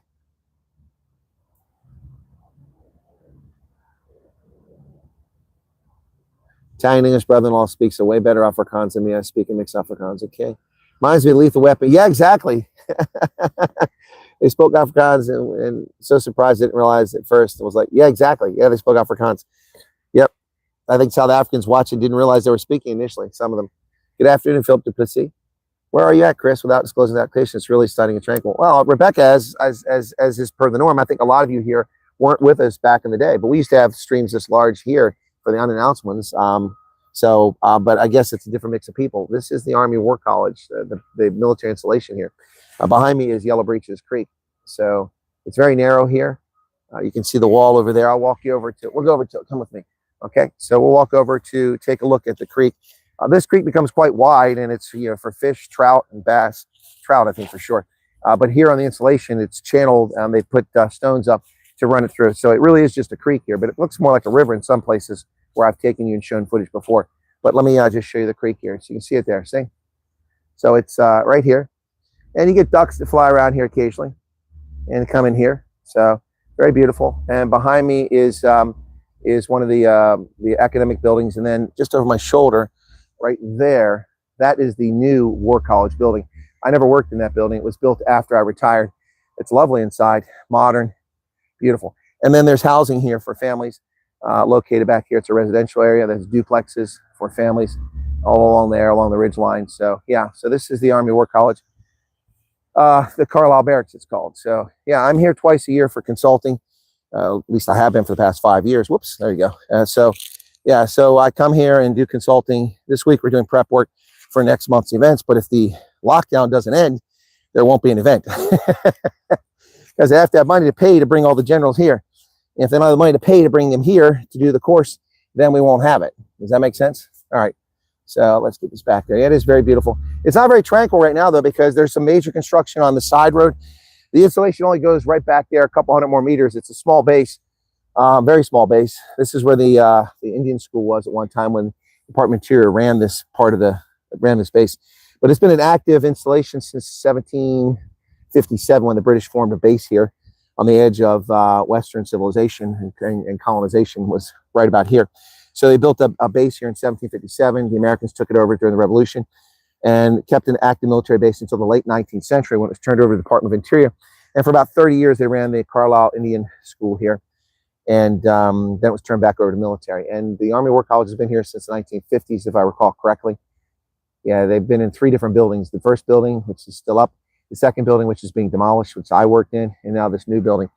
Italian English brother-in-law speaks a way better Afrikaans than me. I speak a mixed Afrikaans. Okay, reminds me of Lethal Weapon. Yeah, exactly. They spoke Afrikaans, and so surprised I didn't realize at first. I was like, yeah, exactly. Yeah, they spoke Afrikaans. Yep. I think South Africans watching didn't realize they were speaking initially. Some of them. Good afternoon, Philip Duplessis. Where are you at, Chris? Without disclosing that application, it's really stunning and tranquil. Well, Rebecca, as is per the norm, I think a lot of you here weren't with us back in the day, but we used to have streams this large here for the unannounced ones. But I guess it's a different mix of people. This is the Army War College, the military installation here. Behind me is Yellow Breeches Creek. So it's very narrow here. You can see the wall over there. I'll walk you over to, we'll go over to, come with me. Okay, so we'll walk over to take a look at the creek. This creek becomes quite wide, and it's, you know, for fish, trout, and bass. Trout, I think, for sure. But here on the installation, it's channeled, and they put stones up to run it through. So it really is just a creek here, but it looks more like a river in some places where I've taken you and shown footage before. But let me just show you the creek here, so you can see it there. See? So it's right here, and you get ducks that fly around here occasionally and come in here. So very beautiful. And behind me is one of the academic buildings, and then just over my shoulder, right there, that is the new War College building. I never worked in that building. It was built after I retired. It's lovely inside, modern, beautiful. And then there's housing here for families located back here. It's a residential area. There's duplexes for families all along there, along the ridge line. So yeah, so this is the Army War College, the Carlisle Barracks it's called. So yeah, I'm here twice a year for consulting. At least I have been for the past 5 years. Whoops, there you go. Yeah, so I come here and do consulting. This week we're doing prep work for next month's events, but if the lockdown doesn't end, there won't be an event. Because they have to have money to pay to bring all the generals here. And if they don't have the money to pay to bring them here to do the course, then we won't have it. Does that make sense? All right, so let's get this back there. Yeah, it is very beautiful. It's not very tranquil right now, though, because there's some major construction on the side road. The installation only goes right back there, a couple hundred more meters. It's a small base. Very small base. This is where the Indian school was at one time when the Department of Interior ran this base. But it's been an active installation since 1757 when the British formed a base here on the edge of Western civilization, and colonization was right about here. So they built a base here in 1757. The Americans took it over during the Revolution and kept an active military base until the late 19th century when it was turned over to the Department of Interior. And for about 30 years, they ran the Carlisle Indian School here. And then it was turned back over to military. And the Army War College has been here since the 1950s, if I recall correctly. Yeah, they've been in 3 different buildings. The first building, which is still up, the second building, which is being demolished, which I worked in, and now this new building.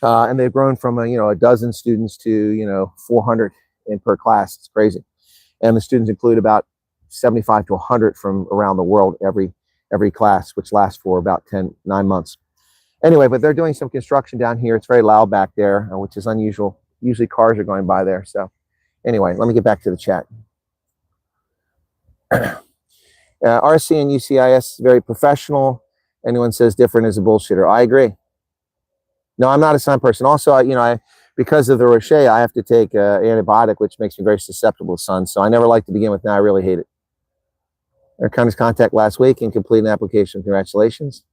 And they've grown from, a dozen students to, 400 in per class. It's crazy. And the students include about 75 to 100 from around the world every class, which lasts for about 9 months. Anyway, but they're doing some construction down here. It's very loud back there, which is unusual. Usually cars are going by there. So anyway, let me get back to the chat. RC and UCIS is very professional. Anyone says different is a bullshitter. I agree. No, I'm not a sign person. Also, because of the rosacea, I have to take an antibiotic, which makes me very susceptible to sun. So I never like to begin with. Now I really hate it. Our contact's contact last week and complete an application. Congratulations.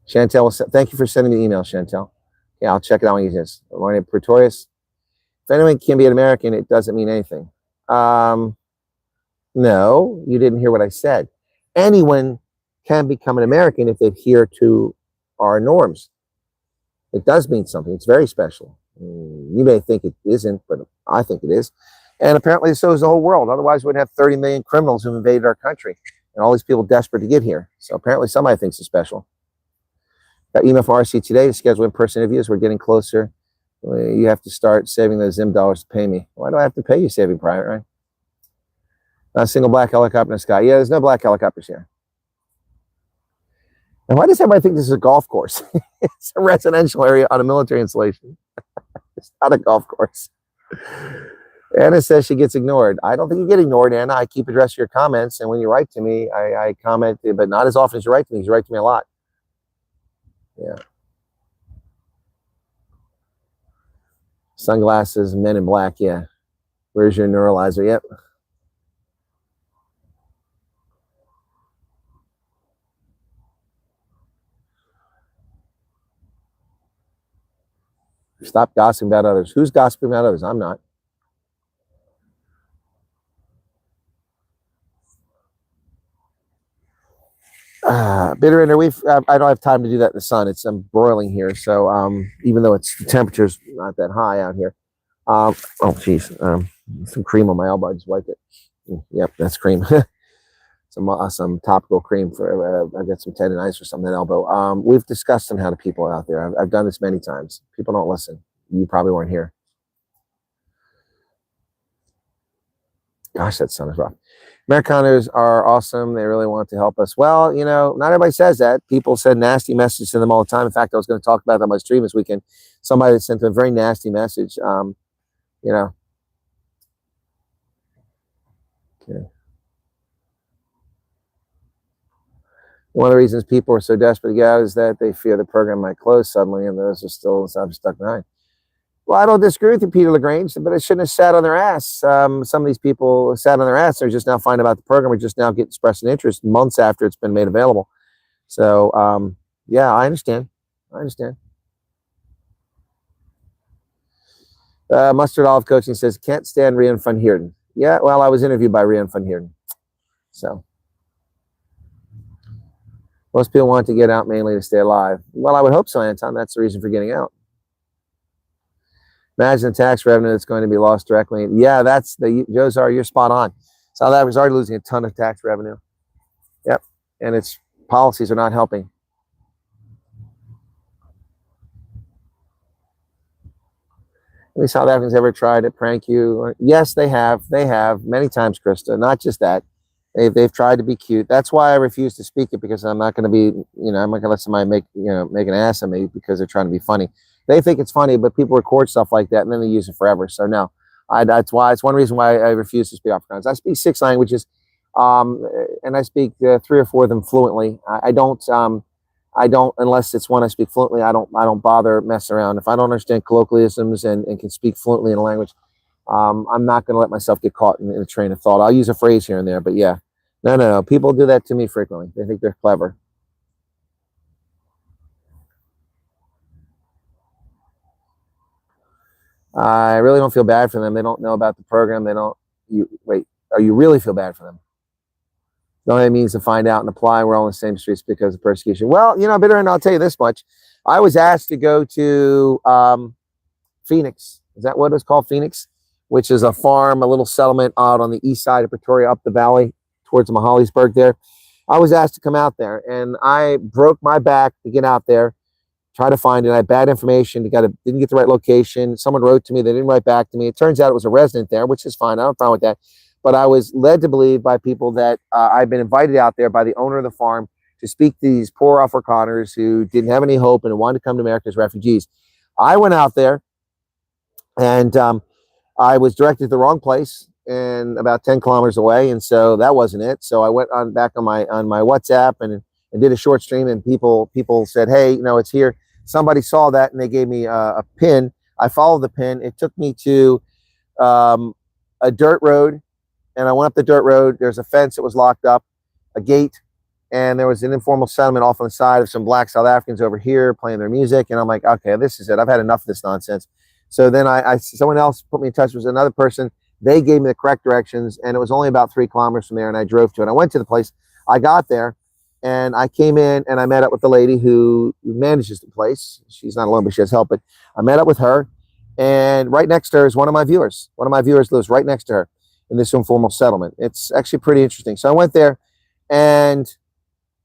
Chantel, thank you for sending me the email, Chantel. Yeah, I'll check it out when you just. My name is Pretorius. If anyone can be an American, it doesn't mean anything. No, you didn't hear what I said. Anyone can become an American if they adhere to our norms. It does mean something. It's very special. You may think it isn't, but I think it is. And apparently so is the whole world. Otherwise, we'd have 30 million criminals who invaded our country and all these people desperate to get here. So apparently somebody thinks it's special. Got email from RC today to schedule in-person interviews. We're getting closer. You have to start saving those Zim dollars to pay me. Why do I have to pay you, Saving Private, right? Not a single black helicopter in the sky. Yeah, there's no black helicopters here. And why does everybody think this is a golf course? It's a residential area on a military installation. It's not a golf course. Anna says she gets ignored. I don't think you get ignored, Anna. I keep addressing your comments, and when you write to me, I comment, but not as often as you write to me. You write to me a lot. Yeah. Sunglasses, Men in Black, yeah. Where's your neuralizer? Yep. Stop gossiping about others. Who's gossiping about others? I'm not. Bitter Ender, I don't have time to do that in the sun. It's broiling here, so even though the temperature's not that high out here. Oh geez, some cream on my elbow. I just wiped it. Yep, that's cream. some topical cream for I got some tendonitis or something in the elbow. We've discussed on how to people out there. I've done this many times. People don't listen. You probably weren't here. Gosh, that sun is rough. Americaners are awesome. They really want to help us. Well, you know, not everybody says that. People send nasty messages to them all the time. In fact, I was going to talk about that on my stream this weekend. Somebody sent a very nasty message. You know. Okay. One of the reasons people are so desperate to get out is that they fear the program might close suddenly, and those are still stuck behind. Well, I don't disagree with you, Peter LaGrange, but it shouldn't have sat on their ass. Some of these people sat on their ass. They're just now finding about the program or just now get expressed an interest months after it's been made available. So, yeah, I understand. Mustard Olive Coaching says, can't stand Rian van Heerden. Yeah, well, I was interviewed by Rian van Heerden. So, most people want to get out mainly to stay alive. Well, I would hope so, Anton. That's the reason for getting out. Imagine the tax revenue that's going to be lost directly. Yeah, that's the Josar, you're spot on. South Africa's already losing a ton of tax revenue. Yep, and its policies are not helping. Any South Africans ever tried to prank you? Yes, they have. They have many times, Krista. Not just that. They've tried to be cute. That's why I refuse to speak it, because I'm not going to be, I'm not going to let somebody make an ass of me because they're trying to be funny. They think it's funny, but people record stuff like that and then they use it forever. So no, that's why it's one reason why I refuse to speak Afrikaans. I speak 6 languages, and I speak 3 or 4 of them fluently. I don't unless it's one I speak fluently. I don't bother messing around. If I don't understand colloquialisms and can speak fluently in a language, I'm not going to let myself get caught in a train of thought. I'll use a phrase here and there, but yeah, no. People do that to me frequently. They think they're clever. I really don't feel bad for them. They don't know about the program. Are you really feel bad for them? The only means to find out and apply. We're all in the same streets because of persecution. Well, Bitter, and I'll tell you this much. I was asked to go to Phoenix. Is that what it's called? Phoenix, which is a farm, a little settlement out on the east side of Pretoria, up the valley towards Mahalisburg there. I was asked to come out there, and I broke my back to get out there. Try to find it. I had bad information. Didn't get the right location. Someone wrote to me. They didn't write back to me. It turns out it was a resident there, which is fine. I'm fine with that. But I was led to believe by people that I've been invited out there by the owner of the farm to speak to these poor Afrikaners who didn't have any hope and wanted to come to America as refugees. I went out there, and I was directed to the wrong place and about 10 kilometers away, and so that wasn't it. So I went back on my WhatsApp and did a short stream, and people said, hey, it's here. somebody saw that and they gave me a pin. I followed the pin. It took me to a dirt road, and I went up the dirt road. There's a fence that was locked up, a gate, and there was an informal settlement off on the side of some black South Africans over here playing their music. And I'm like, okay, this is it. I've had enough of this nonsense. So then someone else put me in touch with another person. They gave me the correct directions, and it was only about 3 kilometers from there, and I drove to it. I went to the place. I got there, and I came in, and I met up with the lady who manages the place. She's not alone, but she has help. But I met up with her, and right next to her is one of my viewers. One of my viewers lives right next to her in this informal settlement. It's actually pretty interesting. So I went there, and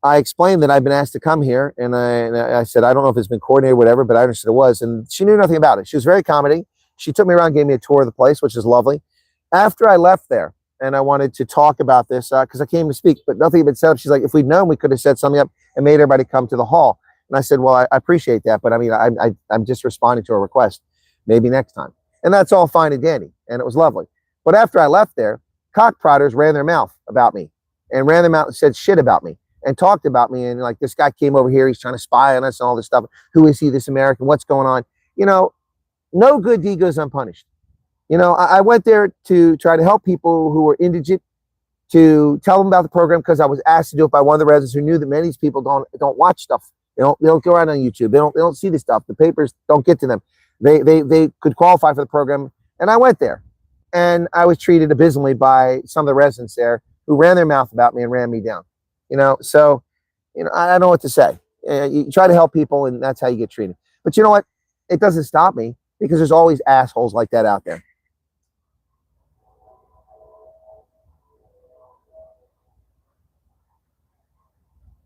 I explained that I'd been asked to come here, and I said, I don't know if it's been coordinated or whatever, but I understood it was. And she knew nothing about it. She was very accommodating. She took me around, gave me a tour of the place, which is lovely. After I left there, and I wanted to talk about this because I came to speak, but nothing had been set up. She's like, if we'd known, we could have set something up and made everybody come to the hall. And I said, well, I appreciate that, but I mean, I'm just responding to a request. Maybe next time. And that's all fine and dandy, and it was lovely. But after I left there, cock prodders ran their mouth about me, and ran their mouth and said shit about me, and talked about me, and like, this guy came over here, he's trying to spy on us and all this stuff. Who is he, this American? What's going on? You know, no good deed goes unpunished. You know, I went there to try to help people who were indigent, to tell them about the program, because I was asked to do it by one of the residents who knew that many of these people don't watch stuff. They don't go around on YouTube. They don't see this stuff. The papers don't get to them. They could qualify for the program, and I went there, and I was treated abysmally by some of the residents there who ran their mouth about me and ran me down. You know, so you know, I don't know what to say. You try to help people, and that's how you get treated. But you know what? It doesn't stop me, because there's always assholes like that out there.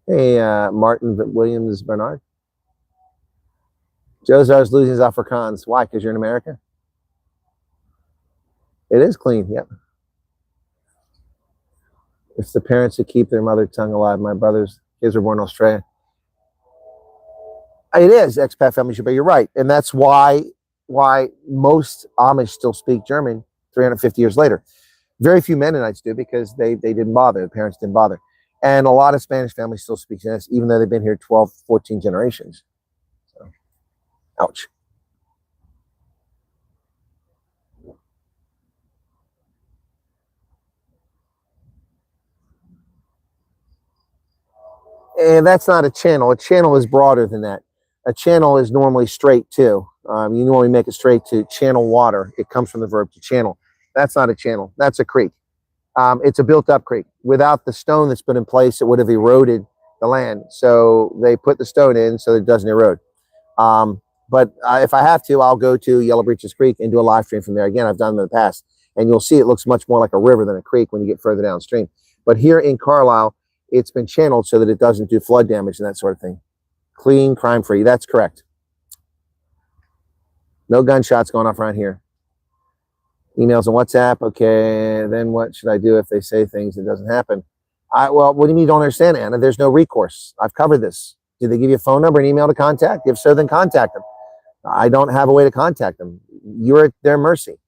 Hey, Martin Williams Bernard. Jozar's losing his Afrikaans. Why? Because you're in America? It is clean, yep. It's the parents who keep their mother tongue alive. My brother's kids were born in Australia. It is expat families, but you're right. And that's why most Amish still speak German 350 years later. Very few Mennonites do, because they didn't bother. The parents didn't bother. And a lot of Spanish families still speak Spanish, even though they've been here 12, 14 generations. So, ouch. And that's not a channel. A channel is broader than that. A channel is normally straight too. You normally make it straight to channel water. It comes from the verb to channel. That's not a channel. That's a creek. It's a built-up creek. Without the stone that's put in place, it would have eroded the land. So they put the stone in so that it doesn't erode. But if I have to, I'll go to Yellow Breeches Creek and do a live stream from there. Again, I've done them in the past. And you'll see it looks much more like a river than a creek when you get further downstream. But here in Carlisle, it's been channeled so that it doesn't do flood damage and that sort of thing. Clean, crime-free. That's correct. No gunshots going off around here. Emails on WhatsApp. Okay, then what should I do if they say things that doesn't happen? Well, what do you mean you don't understand, Anna? There's no recourse. I've covered this. Did they give you a phone number and email to contact? If so, then contact them. I don't have a way to contact them. You're at their mercy.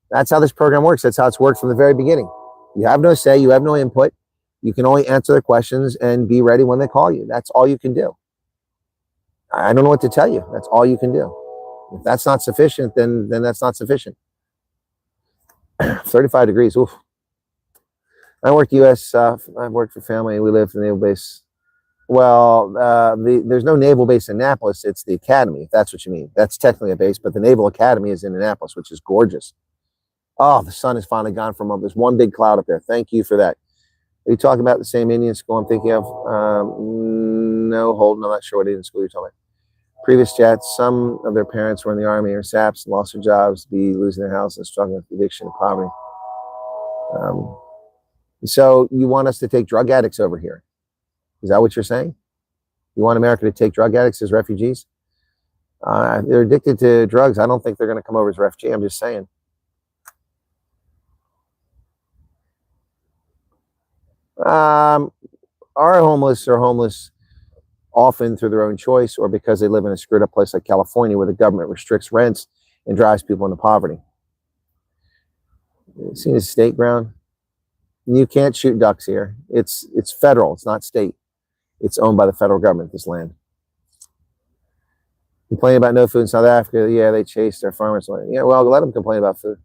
That's how this program works. That's how it's worked from the very beginning. You have no say. You have no input. You can only answer their questions and be ready when they call you. That's all you can do. I don't know what to tell you. That's all you can do. If that's not sufficient, then that's not sufficient. 35 degrees. Oof. I worked U.S. I've worked for family. We lived in the naval base. Well, there's no naval base in Annapolis. It's the academy, if that's what you mean. That's technically a base, but the Naval Academy is in Annapolis, which is gorgeous. Oh, the sun has finally gone from up. There's one big cloud up there. Thank you for that. Are you talking about the same Indian school I'm thinking of? No, Holden. I'm not sure what Indian school you're talking about. Previous chats, some of their parents were in the army or SAPs, lost their jobs, be losing their house and struggling with addiction and poverty. So you want us to take drug addicts over here? Is that what you're saying? You want America to take drug addicts as refugees? They're addicted to drugs. I don't think they're going to come over as refugees. I'm just saying. Our homeless are homeless often through their own choice or because they live in a screwed up place like California where the government restricts rents and drives people into poverty. Seen as state ground? You can't shoot ducks here. It's federal. It's not state. It's owned by the federal government, this land. Complaining about no food in South Africa. Yeah, they chase their farmers away. Yeah, well, let them complain about food.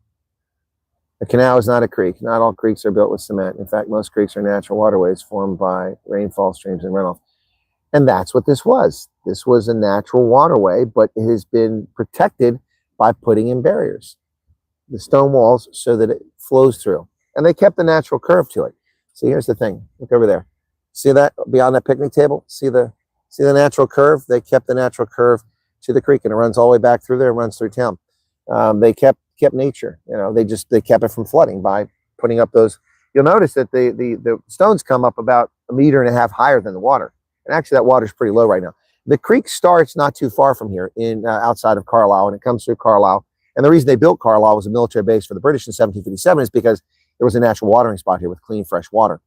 A canal is not a creek. Not all creeks are built with cement. In fact, most creeks are natural waterways formed by rainfall, streams, and runoff. And that's what this was. This was a natural waterway, but it has been protected by putting in barriers, the stone walls, so that it flows through. And they kept the natural curve to it. See, here's the thing. Look over there. See that beyond that picnic table? See the natural curve? They kept the natural curve to the creek, and it runs all the way back through there and runs through town. They kept nature. You know, they kept it from flooding by putting up those. You'll notice that the stones come up about 1.5 meters higher than the water. And actually, that water is pretty low right now. The creek starts not too far from here, in outside of Carlisle, and it comes through Carlisle. And the reason they built Carlisle was a military base for the British in 1757 is because there was a natural watering spot here with clean, fresh water.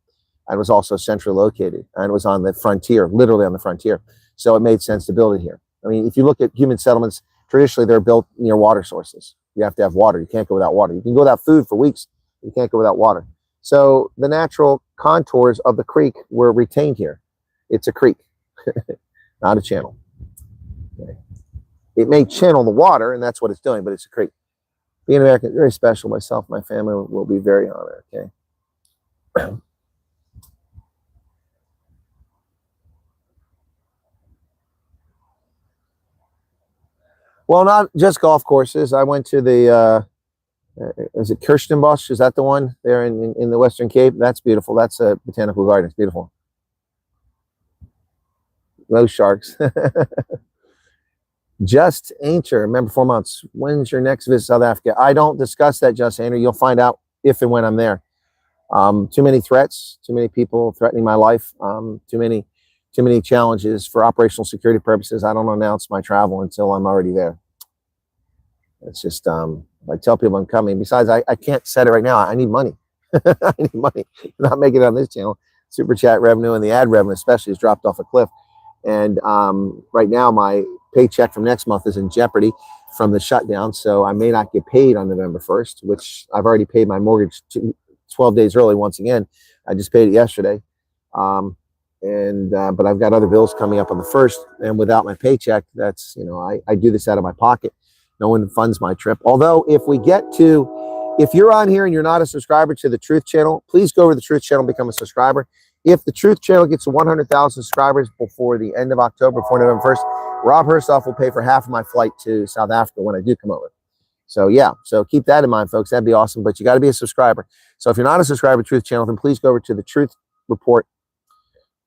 And it was also centrally located, and it was on the frontier, literally on the frontier. So it made sense to build it here. I mean, if you look at human settlements, traditionally they're built near water sources. You have to have water. You can't go without water. You can go without food for weeks. You can't go without water. So the natural contours of the creek were retained here. It's a creek, not a channel. Okay. It may channel the water, and that's what it's doing, but it's a creek. Being American is very special. Myself, my family will be very honored. Okay. Well, not just golf courses. I went to the, is it Kirstenbosch? Is that the one there in the Western Cape? That's beautiful. That's a botanical garden. It's beautiful. Those sharks. Just Ainter, remember 4 months. When's your next visit to South Africa? I don't discuss that, Just Ainter. You'll find out if and when I'm there. Too many threats, too many people threatening my life, too many challenges for operational security purposes. I don't announce my travel until I'm already there. It's just, I tell people I'm coming. Besides, I can't set it right now. I need money. I need money. I'm not making it on this channel. Super chat revenue and the ad revenue especially has dropped off a cliff. And right now my paycheck from next month is in jeopardy from the shutdown. So I may not get paid on November 1st, which I've already paid my mortgage 12 days early once again. I just paid it yesterday. But I've got other bills coming up on the 1st, and without my paycheck, that's, you know, I do this out of my pocket. No one funds my trip. Although if you're on here and you're not a subscriber to the Truth Channel, please go over to the Truth Channel and become a subscriber. If the Truth Channel gets to 100,000 subscribers before the end of October, before November 1st, Rob Hersoff will pay for half of my flight to South Africa when I do come over. So yeah, so keep that in mind, folks. That'd be awesome, but you got to be a subscriber. So if you're not a subscriber to Truth Channel, then please go over to the Truth Report,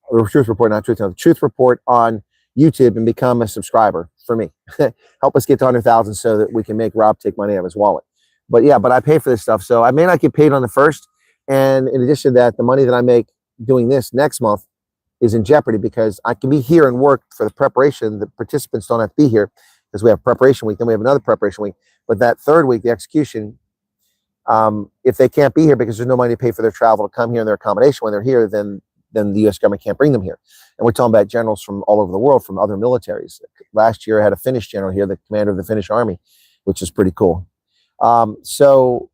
or Truth Report, not Truth Channel, the Truth Report on YouTube and become a subscriber for me. Help us get to 100,000 so that we can make Rob take money out of his wallet. But yeah, but I pay for this stuff. So I may not get paid on the 1st. And in addition to that, the money that I make doing this next month is in jeopardy because I can be here and work for the preparation. The participants don't have to be here because we have preparation week. Then we have another preparation week. But that 3rd week, the execution, if they can't be here because there's no money to pay for their travel to come here and their accommodation when they're here, then the U.S. government can't bring them here. And we're talking about generals from all over the world, from other militaries. Last year, I had a Finnish general here, the commander of the Finnish army, which is pretty cool. So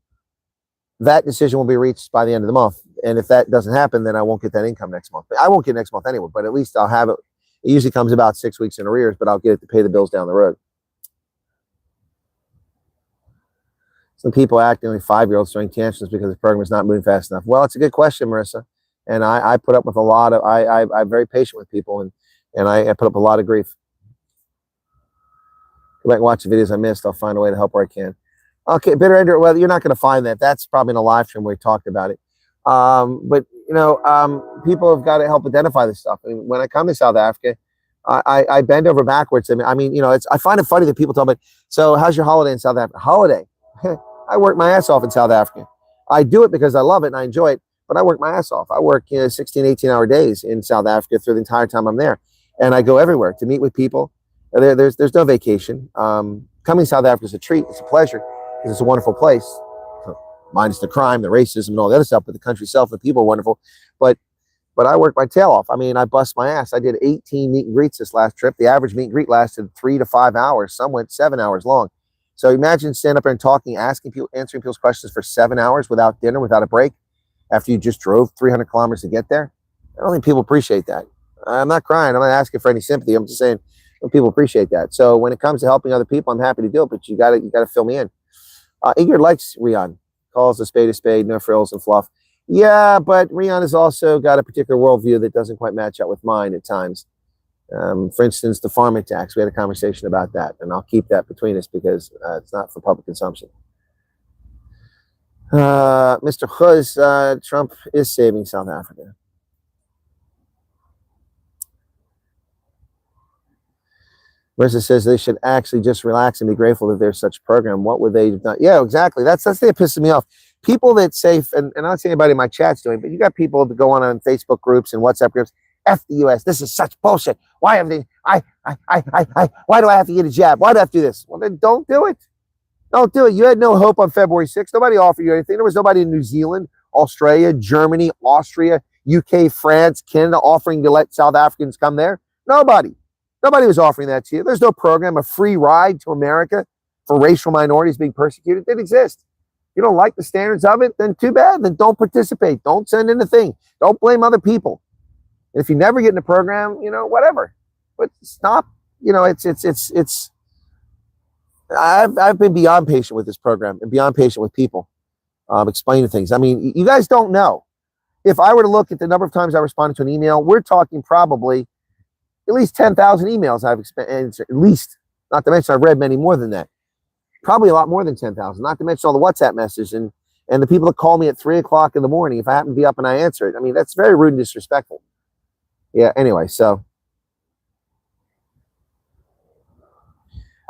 that decision will be reached by the end of the month. And if that doesn't happen, then I won't get that income next month. I won't get next month anyway, but at least I'll have it. It usually comes about 6 weeks in arrears, but I'll get it to pay the bills down the road. Some people acting like 5-year-olds throwing tantrums because the program is not moving fast enough. Well, it's a good question, Marissa. And I put up with a lot of, I'm very patient with people, and I put up a lot of grief. Go back and watch the videos I missed. I'll find a way to help where I can. Okay, bitter ender. Well, you're not going to find that. That's probably in a live stream where we talked about it. But, you know, people have got to help identify this stuff. I mean, when I come to South Africa, I bend over backwards. I mean, you know, I find it funny that people tell me, so how's your holiday in South Africa? Holiday? I work my ass off in South Africa. I do it because I love it and I enjoy it. But I work my ass off. I work 16, 18-hour days in South Africa through the entire time I'm there. And I go everywhere to meet with people. There's no vacation. Coming to South Africa is a treat. It's a pleasure because it's a wonderful place. Minus the crime, the racism, and all the other stuff. But the country itself, the people are wonderful. But I work my tail off. I mean, I bust my ass. I did 18 meet and greets this last trip. The average meet and greet lasted 3 to 5 hours. Some went 7 hours long. So imagine standing up there and talking, asking people, answering people's questions for 7 hours without dinner, without a break, after you just drove 300 kilometers to get there. I don't think people appreciate that. I'm not crying. I'm not asking for any sympathy. I'm just saying People appreciate that. So when it comes to helping other people, I'm happy to do it, but you gotta fill me in. Igor likes Rian, calls a spade, no frills and fluff. Yeah, but Rian has also got a particular worldview that doesn't quite match up with mine at times. For instance, the farming tax, we had a conversation about that, and I'll keep that between us because it's not for public consumption. Mr. Huz, Trump is saving South Africa. Marissa says they should actually just relax and be grateful that there's such a program. What would they have done? Yeah, exactly. That's the thing that pisses me off. People that say, and I don't see anybody in my chats doing, but you got people that go on Facebook groups and WhatsApp groups. F the U.S. This is such bullshit. Why have they? Why do I have to get a jab? Why do I have to do this? Well, then don't do it. Don't do it. You had no hope on February 6th. Nobody offered you anything. There was nobody in New Zealand, Australia, Germany, Austria, UK, France, Canada offering to let South Africans come there. Nobody. Nobody was offering that to you. There's no program, a free ride to America for racial minorities being persecuted. It didn't exist. You don't like the standards of it, then too bad. Then don't participate. Don't send in a thing. Don't blame other people. And if you never get in the program, whatever. But stop. I've been beyond patient with this program and beyond patient with people explaining things. I mean, you guys don't know. If I were to look at the number of times I responded to an email, we're talking probably at least 10,000 emails I've answered, at least. Not to mention I've read many more than that. Probably a lot more than 10,000. Not to mention all the WhatsApp messages and the people that call me at 3 o'clock in the morning if I happen to be up and I answer it. I mean, that's very rude and disrespectful. Yeah, anyway, so.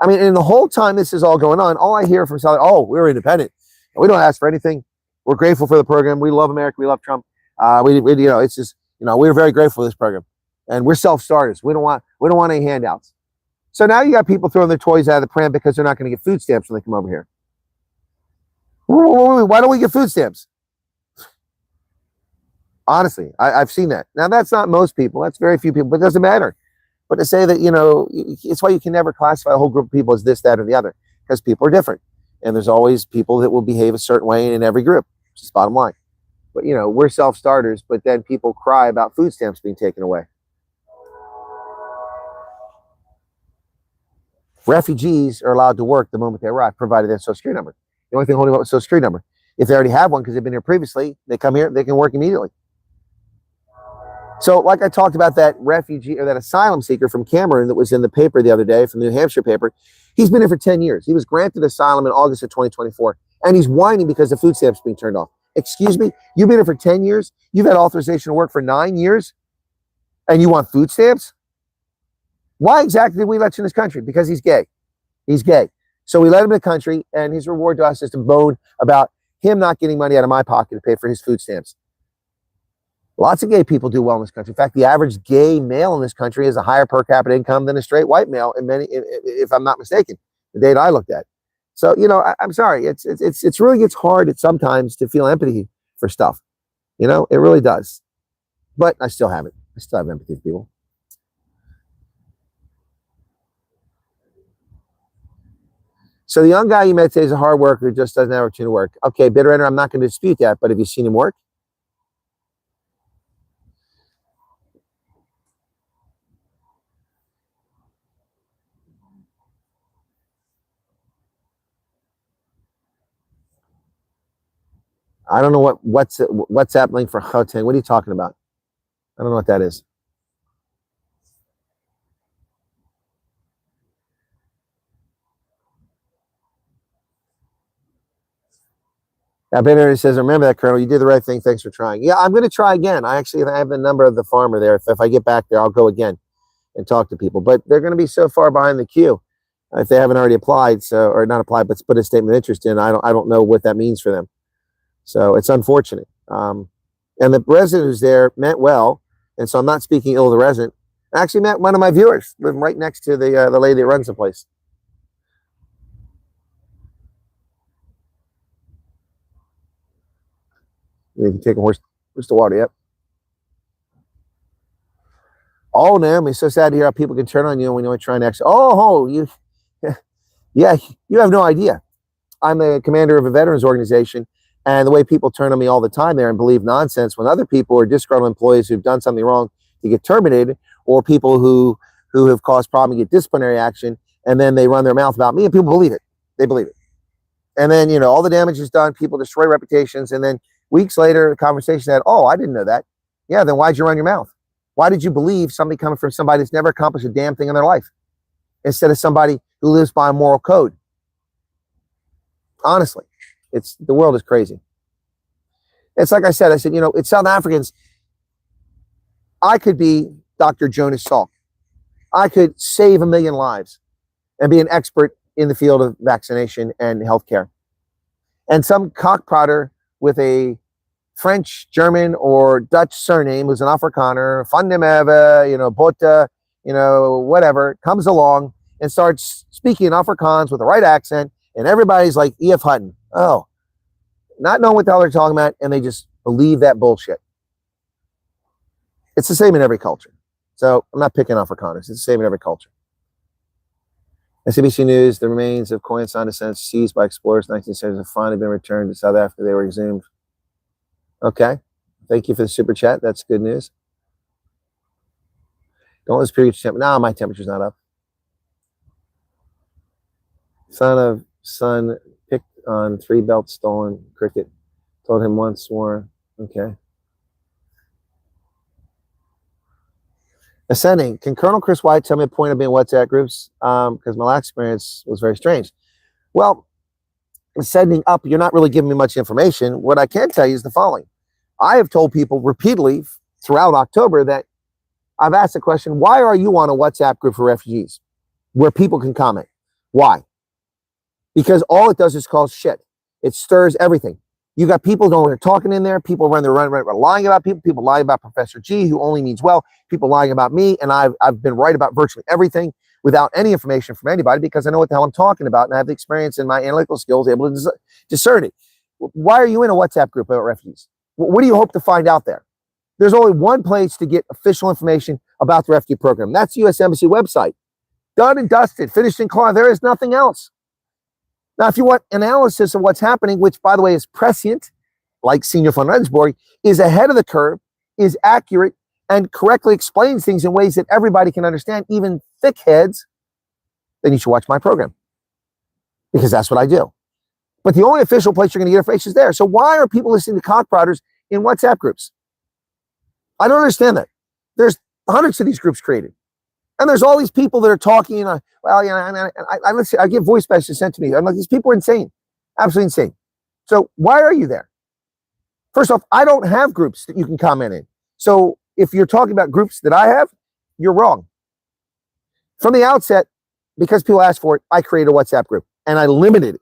I mean, and the whole time this is all going on, all I hear from South, we're independent. We don't ask for anything. We're grateful for the program. We love America. We love Trump. It's just, we're very grateful for this program. And we're self-starters. We don't want any handouts. So now you got people throwing their toys out of the pram because they're not going to get food stamps when they come over here. Why don't we get food stamps? Honestly, I've seen that. Now, that's not most people. That's very few people, but it doesn't matter. But to say that, it's why you can never classify a whole group of people as this, that, or the other, because people are different. And there's always people that will behave a certain way in every group. It's just bottom line. But, we're self-starters, but then people cry about food stamps being taken away. Refugees are allowed to work the moment they arrive, provided their Social Security number. The only thing holding up is Social Security number. If they already have one because they've been here previously, they come here, they can work immediately. So like I talked about that refugee or that asylum seeker from Cameroon that was in the paper the other day, from the New Hampshire paper, he's been here for 10 years. He was granted asylum in August of 2024, and he's whining because the food stamps being turned off. Excuse me? You've been here for 10 years? You've had authorization to work for 9 years? And you want food stamps? Why exactly did we let you in this country? Because he's gay. He's gay. So we let him in the country, and his reward to us is to moan about him not getting money out of my pocket to pay for his food stamps. Lots of gay people do well in this country. In fact, the average gay male in this country has a higher per capita income than a straight white male, if I'm not mistaken, the data I looked at. So, I'm sorry. It's really gets hard at sometimes to feel empathy for stuff. It really does. But I still have it. I still have empathy for people. So the young guy you met today is a hard worker who just doesn't have an opportunity to work. Okay, bitter ender, I'm not going to dispute that, but have you seen him work? I don't know what WhatsApp link for Gauteng. What are you talking about? I don't know what that is. Yeah, Ben says, remember that, Colonel. You did the right thing. Thanks for trying. Yeah, I'm going to try again. I have the number of the farmer there. If I get back there, I'll go again and talk to people. But they're going to be so far behind the queue if they haven't already applied, or not applied, but put a statement of interest in. I don't know what that means for them. So it's unfortunate. And the resident who's there meant well, and so I'm not speaking ill of the resident. I actually met one of my viewers, living right next to the lady that runs the place. You can take a horse to water, yep. Oh, Naomi, it's so sad to hear how people can turn on you when you're trying to actually. Yeah, you have no idea. I'm a commander of a veterans organization, and the way people turn on me all the time there and believe nonsense when other people are disgruntled employees who've done something wrong to get terminated, or people who who have caused problem and get disciplinary action, and then they run their mouth about me, and people believe it. They believe it. And then, you know, all the damage is done. People destroy reputations. And then weeks later, the conversation had, oh, I didn't know that. Yeah, then why'd you run your mouth? Why did you believe somebody coming from somebody that's never accomplished a damn thing in their life instead of somebody who lives by a moral code? Honestly, the world is crazy. It's like I said, you know, it's South Africans. I could be Dr. Jonas Salk. I could save 1 million lives and be an expert in the field of vaccination and healthcare. And some cockprotter with a French, German, or Dutch surname who's an Afrikaner, van dem Eve, you know, Botha, you know, whatever, comes along and starts speaking Afrikaans with the right accent, and everybody's like E.F. Hutton. Oh, not knowing what the hell they're talking about, and they just believe that bullshit. It's the same in every culture. So I'm not picking Afrikaners. It's the same in every culture. SABC News, the remains of Khoisan descendants seized by explorers in 1970s have finally been returned to South Africa. They were exhumed. Okay. Thank you for the super chat. That's good news. Don't lose period temperature. No, my temperature's not up. Son picked on 3 belts stolen cricket. Told him once more. Okay. Ascending. Can Colonel Chris Wyatt tell me a point of being WhatsApp groups? Because my last experience was very strange. Well, ascending up, you're not really giving me much information. What I can tell you is the following. I have told people repeatedly throughout October that I've asked the question, why are you on a WhatsApp group for refugees where people can comment? Why? Because all it does is cause shit. It stirs everything. You got people who are talking in there. People lying about people. People lying about Professor G, who only means well. People lying about me, and I've been right about virtually everything without any information from anybody because I know what the hell I'm talking about, and I have the experience and my analytical skills able to discern it. Why are you in a WhatsApp group about refugees? What do you hope to find out there? There's only one place to get official information about the refugee program. That's the U.S. Embassy website. Done and dusted, finished in claw. There is nothing else. Now, if you want analysis of what's happening, which, by the way, is prescient, like Senior von Rensburg, is ahead of the curve, is accurate, and correctly explains things in ways that everybody can understand, even thickheads, then you should watch my program. Because that's what I do. But the only official place you're going to get information is there. So why are people listening to cockprodders in WhatsApp groups? I don't understand that. There's hundreds of these groups created. And there's all these people that are talking, well, you know, I get voice messages sent to me. I'm like, these people are insane, absolutely insane. So why are you there? First off, I don't have groups that you can comment in. So if you're talking about groups that I have, you're wrong. From the outset, because people asked for it, I created a WhatsApp group and I limited it.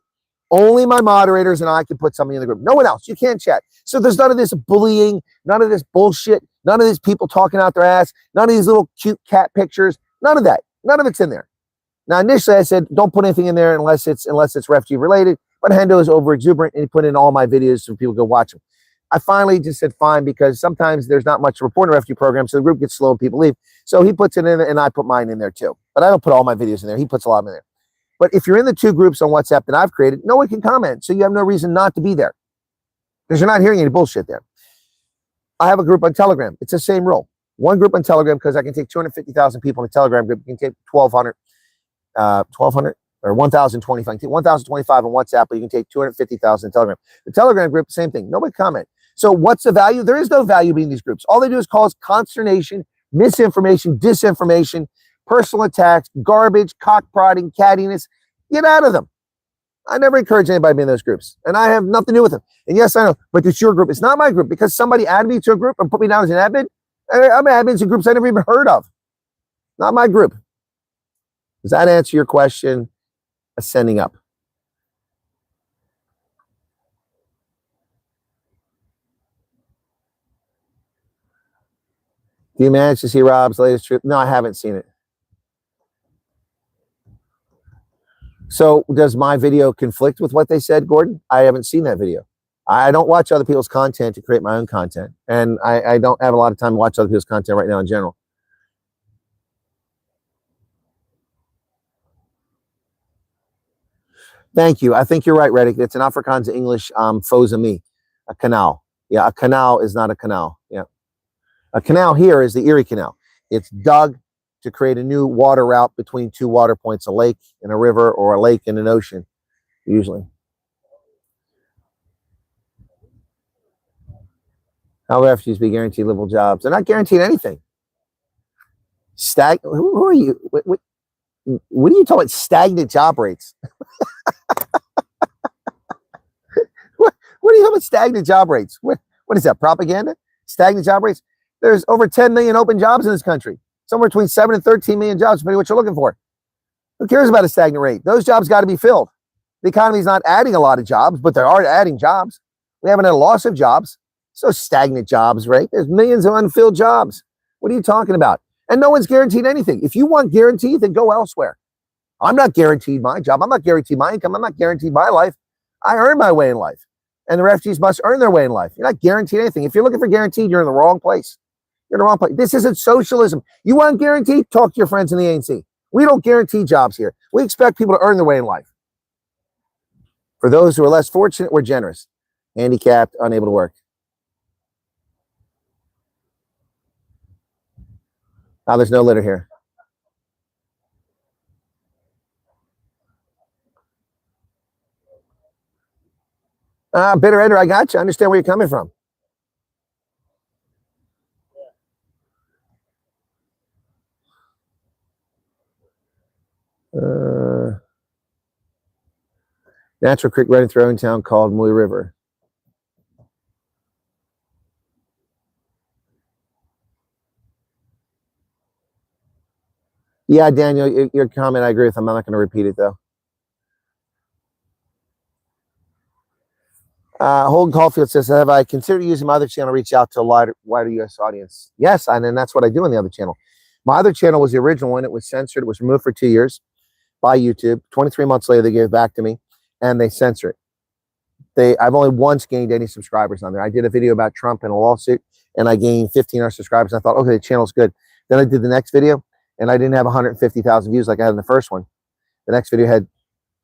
Only my moderators and I can put something in the group. No one else. You can't chat. So there's none of this bullying, none of this bullshit, none of these people talking out their ass, none of these little cute cat pictures. None of that. None of it's in there. Now, initially, I said, don't put anything in there unless it's refugee related. But Hendo is over exuberant and he put in all my videos so people go watch them. I finally just said fine because sometimes there's not much to report in a refugee program, so the group gets slow and people leave. So he puts it in and I put mine in there too. But I don't put all my videos in there. He puts a lot of them in there. But if you're in the 2 groups on WhatsApp that I've created, no one can comment. So you have no reason not to be there because you're not hearing any bullshit there. I have a group on Telegram. It's the same rule. One group on Telegram, because I can take 250,000 people in a Telegram group. You can take 1,200 or 1,025. You can take 1,025 on WhatsApp, but you can take 250,000 in Telegram. The Telegram group, same thing. Nobody comment. So what's the value? There is no value being these groups. All they do is cause consternation, misinformation, disinformation, personal attacks, garbage, cock prodding, cattiness. Get out of them. I never encourage anybody to be in those groups, and I have nothing to do with them. And yes, I know, but it's your group. It's not my group because somebody added me to a group and put me down as an admin. I'm admins in groups I never even heard of. Not my group. Does that answer your question? Ascending up. Do you manage to see Rob's latest trip? No, I haven't seen it. So does my video conflict with what they said, Gordon? I haven't seen that video. I don't watch other people's content to create my own content. And I don't have a lot of time to watch other people's content right now in general. Thank you. I think you're right, Reddick. It's an Afrikaans English foes of me. A canal. Yeah, a canal is not a canal. Yeah. A canal here is the Erie Canal. It's dug to create a new water route between two water points, a lake and a river, or a lake and an ocean, usually. How will refugees be guaranteed livable jobs? They're not guaranteed anything. Who are you? What are you talking about? Stagnant job rates? What are you talking about? Stagnant job rates? What is that? Propaganda? Stagnant job rates? There's over 10 million open jobs in this country. Somewhere between 7 and 13 million jobs, depending on what you're looking for. Who cares about a stagnant rate? Those jobs got to be filled. The economy's not adding a lot of jobs, but they are adding jobs. We haven't had a loss of jobs. So stagnant jobs, right? There's millions of unfilled jobs. What are you talking about? And no one's guaranteed anything. If you want guaranteed, then go elsewhere. I'm not guaranteed my job. I'm not guaranteed my income. I'm not guaranteed my life. I earn my way in life. And the refugees must earn their way in life. You're not guaranteed anything. If you're looking for guaranteed, you're in the wrong place. You're in the wrong place. This isn't socialism. You want guaranteed? Talk to your friends in the ANC. We don't guarantee jobs here. We expect people to earn their way in life. For those who are less fortunate, we're generous. Handicapped, unable to work. Now there's no litter here. Bitter Ender, I got you. I understand where you're coming from. Natural creek running through our own town called Moy River. Yeah, Daniel, your comment, I agree with. I'm not going to repeat it, though. Holden Caulfield says, have I considered using my other channel to reach out to a wider U.S. audience? Yes, and that's what I do on the other channel. My other channel was the original one. It was censored. It was removed for 2 years by YouTube. 23 months later, they gave it back to me, and they censor it. I've only once gained any subscribers on there. I did a video about Trump and a lawsuit, and I gained 1,500 subscribers. I thought, okay, the channel's good. Then I did the next video, and I didn't have 150,000 views like I had in the first one. The next video had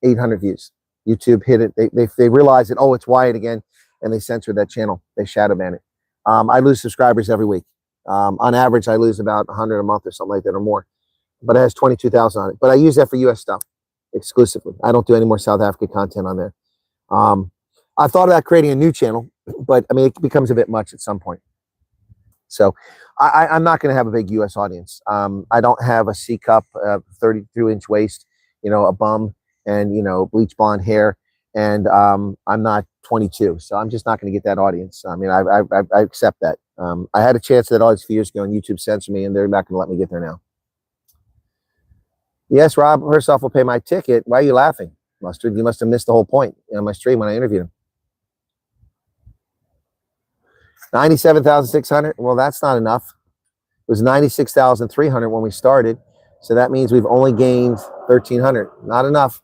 800 views. YouTube hit it. They realized that, oh, it's Wyatt again, and they censored that channel. They shadow ban it. I lose subscribers every week. On average, I lose about 100 a month or something like that or more. But it has 22,000 on it. But I use that for U.S. stuff exclusively. I don't do any more South Africa content on there. I thought about creating a new channel, but I mean, it becomes a bit much at some point. So I'm not going to have a big U.S. audience. I don't have a C cup, 32-inch waist, a bum, and bleach blonde hair, and I'm not 22, so I'm just not going to get that audience. I mean, I accept that. I had a chance at that audience a few years ago, and YouTube censored me, and they're not going to let me get there now. Yes, Rob Hersoff will pay my ticket. Why are you laughing, Mustard? You must have missed the whole point on my stream when I interviewed him. 97,600. Well, that's not enough. It was 96,300 when we started, so that means we've only gained 1,300. Not enough.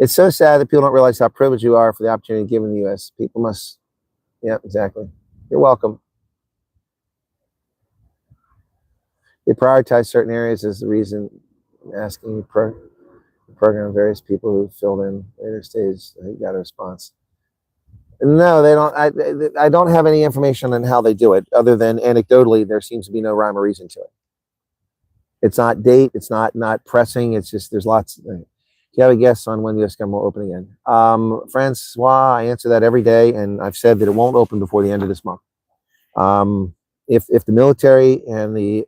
It's so sad that people don't realize how privileged you are for the opportunity given in the U.S. People must, yeah, exactly. You're welcome. They prioritize certain areas as the reason I'm asking you program various people who filled in later stage. You got a response. No, they don't. I don't have any information on how they do it, other than anecdotally, there seems to be no rhyme or reason to it. It's not date. It's not pressing. It's just there's lots. Do you have a guess on when the U.S. government will open again? Francois, I answer that every day, and I've said that it won't open before the end of this month. If the military and the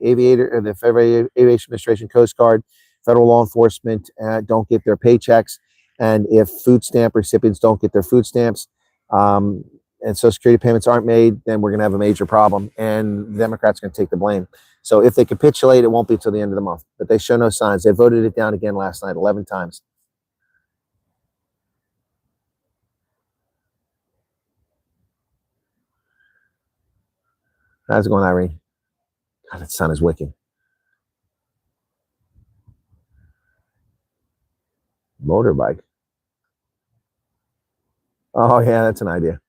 Federal Aviation Administration, Coast Guard, federal law enforcement don't get their paychecks, and if food stamp recipients don't get their food stamps, and Social Security payments aren't made, then we're going to have a major problem, and the Democrats are going to take the blame. So if they capitulate, it won't be till the end of the month. But they show no signs. They voted it down again last night, 11 times. How's it going, Irene? God, that sun is wicked. Motorbike. Oh, yeah, that's an idea.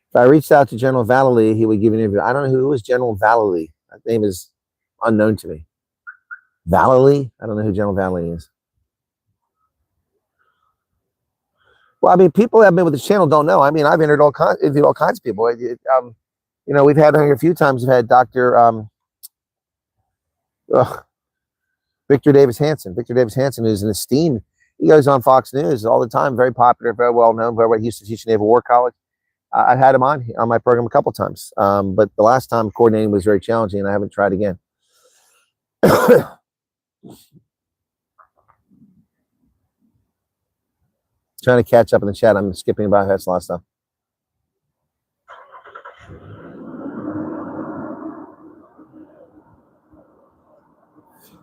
If I reached out to General Vallely, he would give an interview. I don't know who is General Vallely. That name is unknown to me. Vallely? I don't know who General Vallely is. Well, I mean, people that have been with the channel don't know. I mean, I've interviewed all kinds of people. You know, we've had here a few times. We've had Dr. Victor Davis Hanson. Victor Davis Hanson is an esteemed. He goes on Fox News all the time. Very popular, very well known. Very well. He used to teach Naval War College. I've had him on my program a couple times, but the last time coordinating was very challenging, and I haven't tried again. Trying to catch up in the chat. I'm skipping about that last stuff.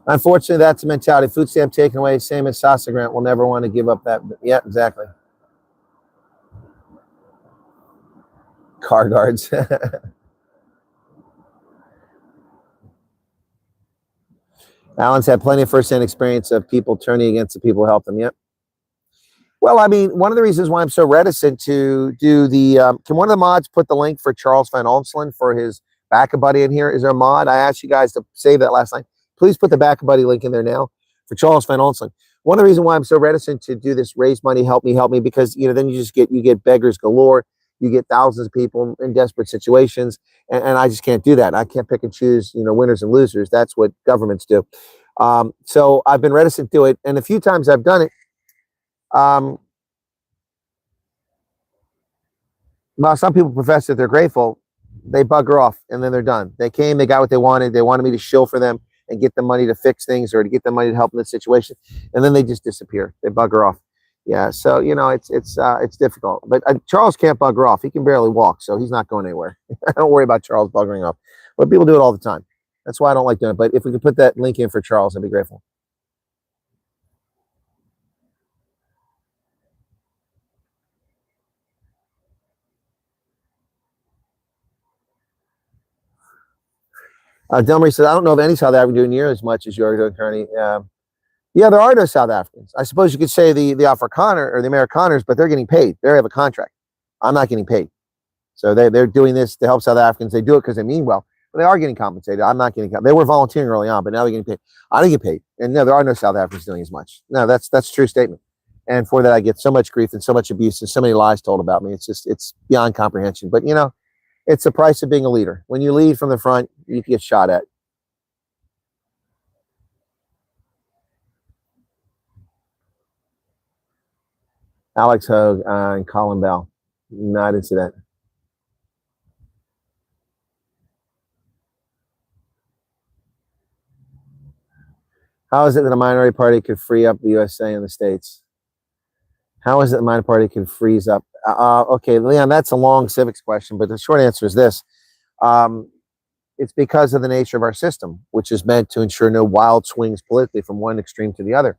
Unfortunately, that's the mentality. Food stamp taken away, same as Sasa Grant. We'll never want to give up that. Yeah, exactly. Car guards. Alan's had plenty of first-hand experience of people turning against the people who help them. Yep. Well, I mean, one of the reasons why I'm so reticent to do the, can one of the mods put the link for Charles Van Onselen for his Back a Buddy in here? Is there a mod? I asked you guys to save that last night. Please put the Back a Buddy link in there now for Charles Van Onselen. One of the reasons why I'm so reticent to do this raise money, help me, because, you know, then you get beggars galore. You get thousands of people in desperate situations, and I just can't do that. I can't pick and choose, you know, winners and losers. That's what governments do. So I've been reticent to do it, and a few times I've done it. Well, some people profess that they're grateful. They bugger off, and then they're done. They came, they got what they wanted. They wanted me to shill for them and get the money to fix things or to get the money to help in the situation, and then they just disappear. They bugger off. Yeah, so you know it's difficult. But Charles can't bugger off. He can barely walk, so he's not going anywhere. Don't worry about Charles buggering off. But people do it all the time. That's why I don't like doing it. But if we could put that link in for Charles, I'd be grateful. Delmarie says, I don't know of any South African doing near as much as yours, attorney. Yeah, there are no South Africans. I suppose you could say the Afrikaner or the Amerikaners, but they're getting paid. They have a contract. I'm not getting paid. So they're doing this to help South Africans. They do it because they mean well, but they are getting compensated. I'm not getting compensated. They were volunteering early on, but now they're getting paid. I don't get paid. And no, there are no South Africans doing as much. No, that's a true statement. And for that, I get so much grief and so much abuse and so many lies told about me. It's beyond comprehension. But, you know, it's the price of being a leader. When you lead from the front, you can get shot at. Alex Hogue and Colin Bell. No, I didn't see that. How is it that a minority party could free up the USA and the States? How is it the minority party can freeze up? Okay, Leon, that's a long civics question, but the short answer is this. It's because of the nature of our system, which is meant to ensure no wild swings politically from one extreme to the other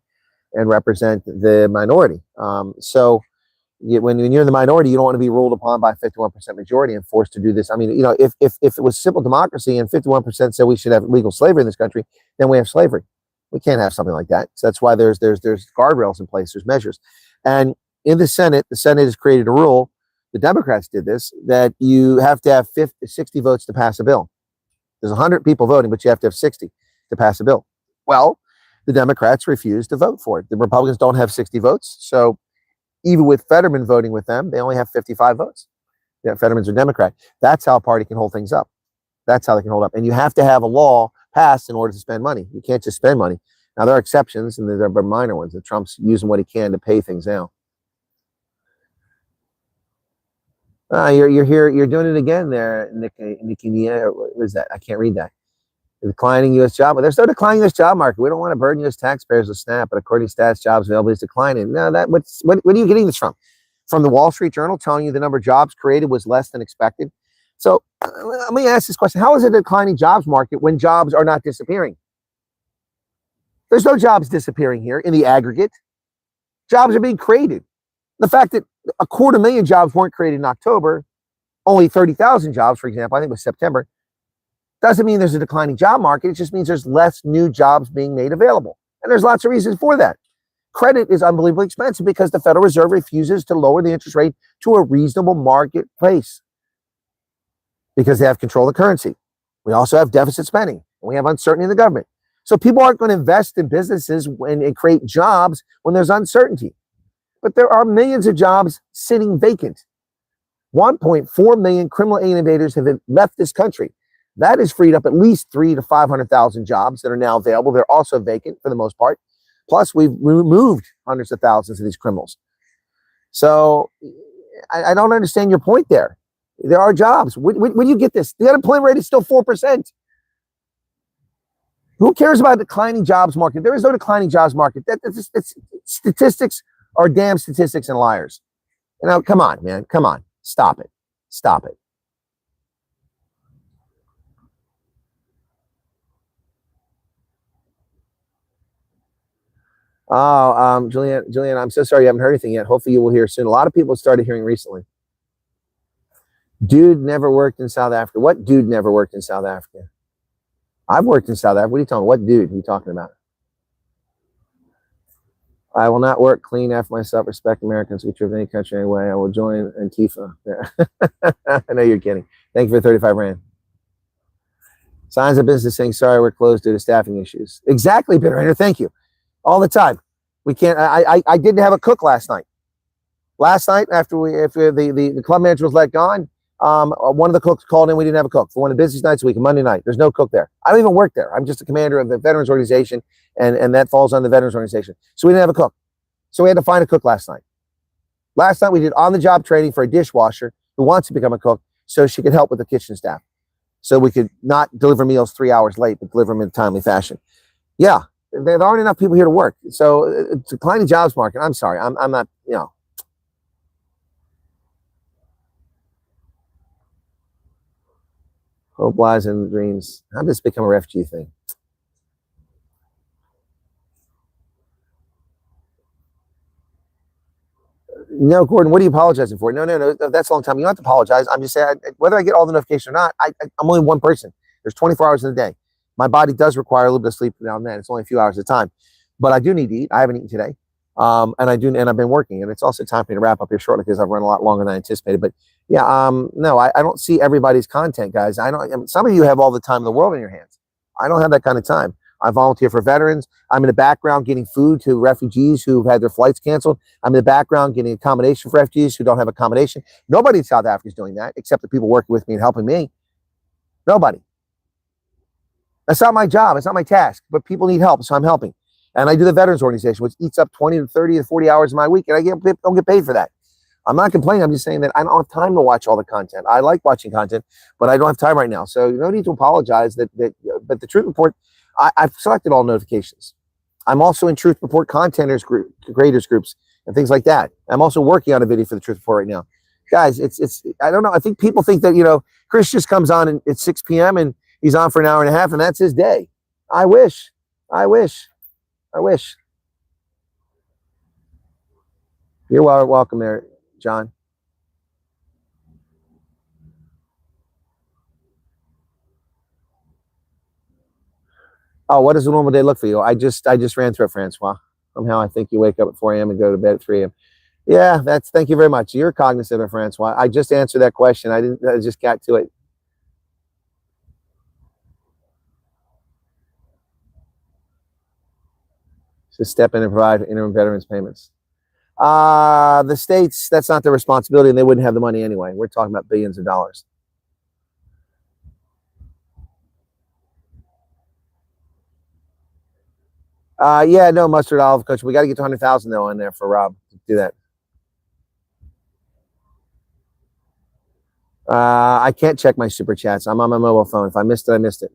and represent the minority. So when you're in the minority, you don't want to be ruled upon by 51% majority and forced to do this. I mean, you know, if it was simple democracy and 51% said we should have legal slavery in this country, then we have slavery. We can't have something like that. So that's why there's guardrails in place, there's measures. And in the Senate has created a rule, the Democrats did this, that you have to have 60 votes to pass a bill. There's 100 people voting, but you have to have 60 to pass a bill. Well, the Democrats refused to vote for it. The Republicans don't have 60 votes. So even with Fetterman voting with them, they only have 55 votes. Yeah, Fetterman's a Democrat. That's how a party can hold things up. That's how they can hold up. And you have to have a law passed in order to spend money. You can't just spend money. Now, there are exceptions, and there are minor ones. That Trump's using what he can to pay things out. You're here. You're doing it again there, Nikki. What is that? I can't read that. The declining U.S. job. There's no declining U.S. job market. We don't want to burden U.S. taxpayers with SNAP, but according to stats, jobs available is declining. No, what are you getting this from? From the Wall Street Journal telling you the number of jobs created was less than expected? So let me ask this question. How is it a declining jobs market when jobs are not disappearing? There's no jobs disappearing here in the aggregate. Jobs are being created. The fact that 250,000 jobs weren't created in October, only 30,000 jobs, for example, I think it was September, doesn't mean there's a declining job market. It just means there's less new jobs being made available. And there's lots of reasons for that. Credit is unbelievably expensive because the Federal Reserve refuses to lower the interest rate to a reasonable marketplace because they have control of the currency. We also have deficit spending, and we have uncertainty in the government. So people aren't going to invest in businesses and create jobs when there's uncertainty. but there are millions of jobs sitting vacant. 1.4 million criminal innovators have left this country. That has freed up at least 300,000 to 500,000 jobs that are now available. They're also vacant for the most part. Plus, we've removed hundreds of thousands of these criminals. So I don't understand your point there. There are jobs. When do you get this? The unemployment rate is still 4%. Who cares about a declining jobs market? There is no declining jobs market. Statistics are damn statistics and liars. You know, come on, man. Come on. Stop it. Stop it. Oh, Julian, I'm so sorry you haven't heard anything yet. Hopefully you will hear soon. A lot of people started hearing recently. Dude never worked in South Africa. What dude never worked in South Africa? I've worked in South Africa. What are you talking about? What dude are you talking about? I will not work clean after myself. Respect Americans. We true of any country anyway. I will join Antifa. Yeah. I know you're kidding. Thank you for 35 Rand. Signs of business saying, sorry, we're closed due to staffing issues. Exactly, Bitterhander. Thank you. All the time. We can't. I didn't have a cook last night. Last night, after the club manager was let gone, one of the cooks called in. We didn't have a cook for one of the busiest nights of the week, Monday night. There's no cook there. I don't even work there. I'm just a commander of the veterans organization, and that falls on the veterans organization. So we didn't have a cook. So we had to find a cook last night. Last night we did on-the-job training for a dishwasher who wants to become a cook, so she could help with the kitchen staff, so we could not deliver meals 3 hours late, but deliver them in a timely fashion. Yeah, there aren't enough people here to work. So it's a declining jobs market. I'm sorry. I'm not. You know. Hope lies in dreams. How did this become a refugee thing? No, Gordon, what are you apologizing for? No, that's a long time. You don't have to apologize. I'm just saying, whether I get all the notifications or not, I'm only one person. There's 24 hours in a day. My body does require a little bit of sleep now and then. It's only a few hours at a time. But I do need to eat. I haven't eaten today. And I've been working. And it's also time for me to wrap up here shortly because I've run a lot longer than I anticipated. But yeah, no, I don't see everybody's content, guys. Some of you have all the time in the world in your hands. I don't have that kind of time. I volunteer for veterans. I'm in the background getting food to refugees who've had their flights canceled. I'm in the background getting accommodation for refugees who don't have accommodation. Nobody in South Africa is doing that except the people working with me and helping me. Nobody. That's not my job. It's not my task. But people need help, so I'm helping. And I do the veterans organization, which eats up 20 to 30 to 40 hours of my week, and I don't get paid for that. I'm not complaining. I'm just saying that I don't have time to watch all the content. I like watching content, but I don't have time right now. So you don't need to apologize. But the Truth Report, I've selected all notifications. I'm also in Truth Report creators groups and things like that. I'm also working on a video for the Truth Report right now. Guys, it's I don't know. I think people think that, Chris just comes on at 6 p.m. and he's on for an hour and a half and that's his day. I wish. You're welcome there, John. Oh, what does a normal day look for you? I just ran through it, Francois. Somehow I think you wake up at 4 a.m. and go to bed at 3 a.m. Yeah, thank you very much. You're cognizant of it, Francois. I just answered that question. I just got to it. To step in and provide interim veterans payments. The states, that's not their responsibility, and they wouldn't have the money anyway. We're talking about billions of dollars. Yeah, no, mustard olive coach. We got to get to 100,000 though in there for Rob to do that. I can't check my super chats. I'm on my mobile phone. If I missed it, I missed it.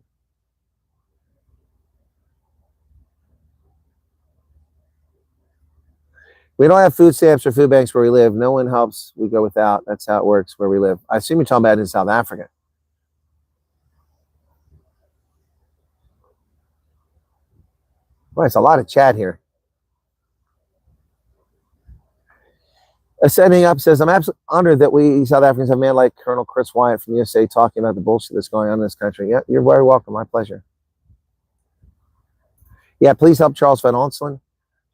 We don't have food stamps or food banks where we live. No one helps. We go without. That's how it works where we live. I assume you're talking about it in South Africa. Well, it's a lot of chat here. Ascending Up says, I'm absolutely honored that we South Africans have a man like Colonel Chris Wyatt from the USA talking about the bullshit that's going on in this country. Yeah, you're very welcome. My pleasure. Yeah, please help Charles Van Onselen.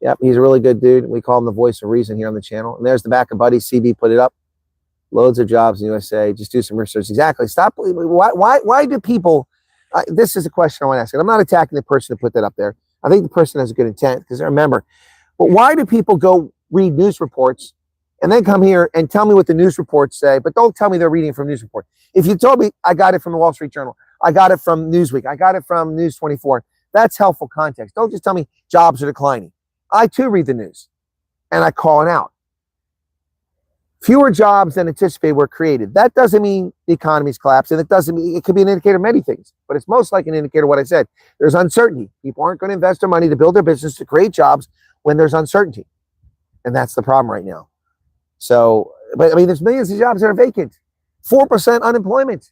Yep, he's a really good dude. We call him the voice of reason here on the channel. And there's the back of Buddy. CB put it up. Loads of jobs in the USA. Just do some research. Exactly. Stop. Why do people? This is a question I want to ask. And I'm not attacking the person who put that up there. I think the person has a good intent because they're a member. But why do people go read news reports and then come here and tell me what the news reports say, but don't tell me they're reading from news report. If you told me I got it from the Wall Street Journal, I got it from Newsweek, I got it from News 24, that's helpful context. Don't just tell me jobs are declining. I too read the news and I call it out. Fewer jobs than anticipated were created. That doesn't mean the economy's collapsing. It doesn't mean, it could be an indicator of many things, but it's most like an indicator of what I said. There's uncertainty. People aren't going to invest their money to build their business to create jobs when there's uncertainty. And that's the problem right now. So, but I mean, there's millions of jobs that are vacant. 4% unemployment.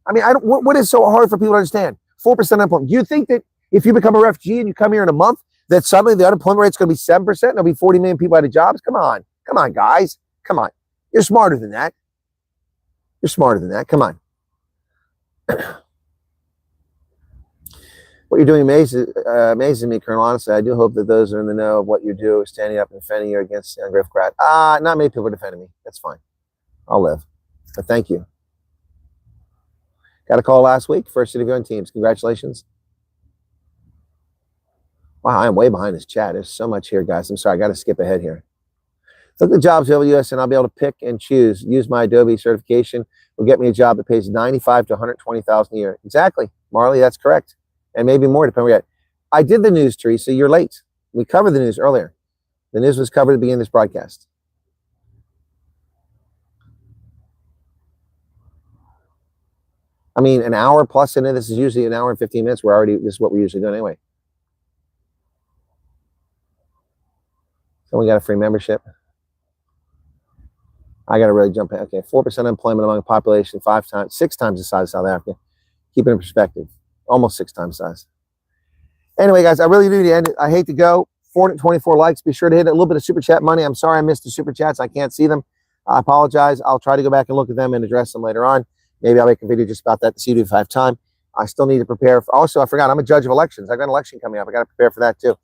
I mean, what is so hard for people to understand? 4% unemployment. Do you think that if you become a refugee and you come here in a month, that suddenly the unemployment rate's going to be 7% and there'll be 40 million people out of jobs? Come on, guys. Come on. You're smarter than that. You're smarter than that. Come on. What you're doing amazes me, Colonel. Honestly, I do hope that those are in the know of what you do, standing up and defending you against the ungrateful crowd. Not many people are defending me. That's fine. I'll live. But thank you. Got a call last week. First interview on Teams. Congratulations. Wow, I am way behind this chat. There's so much here, guys. I'm sorry. I got to skip ahead here. Look at the jobs available in the US and I'll be able to pick and choose. Use my Adobe certification. Will get me a job that pays $95,000 to $120,000 a year. Exactly, Marley. That's correct, and maybe more depending on what. I did the news, Teresa. You're late. We covered the news earlier. The news was covered at the beginning of this broadcast. I mean, an hour plus into this is usually an hour and 15 minutes. This is what we're usually doing anyway. Someone got a free membership. I got to really jump in. Okay, 4% unemployment among a population 6 times the size of South Africa. Keep it in perspective. Almost 6 times the size. Anyway, guys, I really do need to end it. I hate to go. 424 likes. Be sure to hit a little bit of super chat money. I'm sorry I missed the super chats. I can't see them. I apologize. I'll try to go back and look at them and address them later on. Maybe I'll make a video just about that to see if I have time. I still need to prepare. Also, I forgot, I'm a judge of elections. I've got an election coming up. I got to prepare for that too.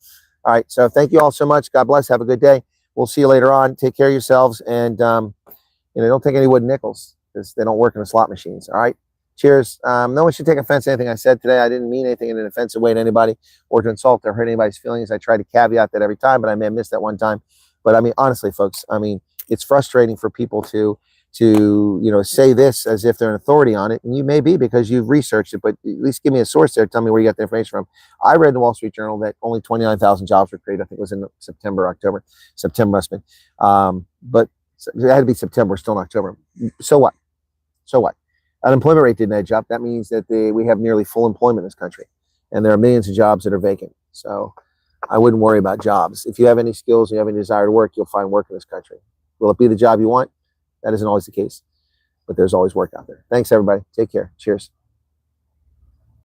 All right. So thank you all so much. God bless. Have a good day. We'll see you later on. Take care of yourselves. And, don't take any wooden nickels because they don't work in the slot machines. All right. Cheers. No one should take offense to anything I said today. I didn't mean anything in an offensive way to anybody or to insult or hurt anybody's feelings. I try to caveat that every time, but I may have missed that one time. But I mean, honestly, folks, I mean, it's frustrating for people to say this as if they're an authority on it. And you may be because you've researched it, but at least give me a source there. Tell me where you got the information from. I read in the Wall Street Journal that only 29,000 jobs were created. I think it was in September must have been. But it had to be September, still in October. So what? Unemployment rate didn't edge up. That means that we have nearly full employment in this country. And there are millions of jobs that are vacant. So I wouldn't worry about jobs. If you have any skills and you have any desire to work, you'll find work in this country. Will it be the job you want? That isn't always the case, but there's always work out there. Thanks, everybody. Take care. Cheers.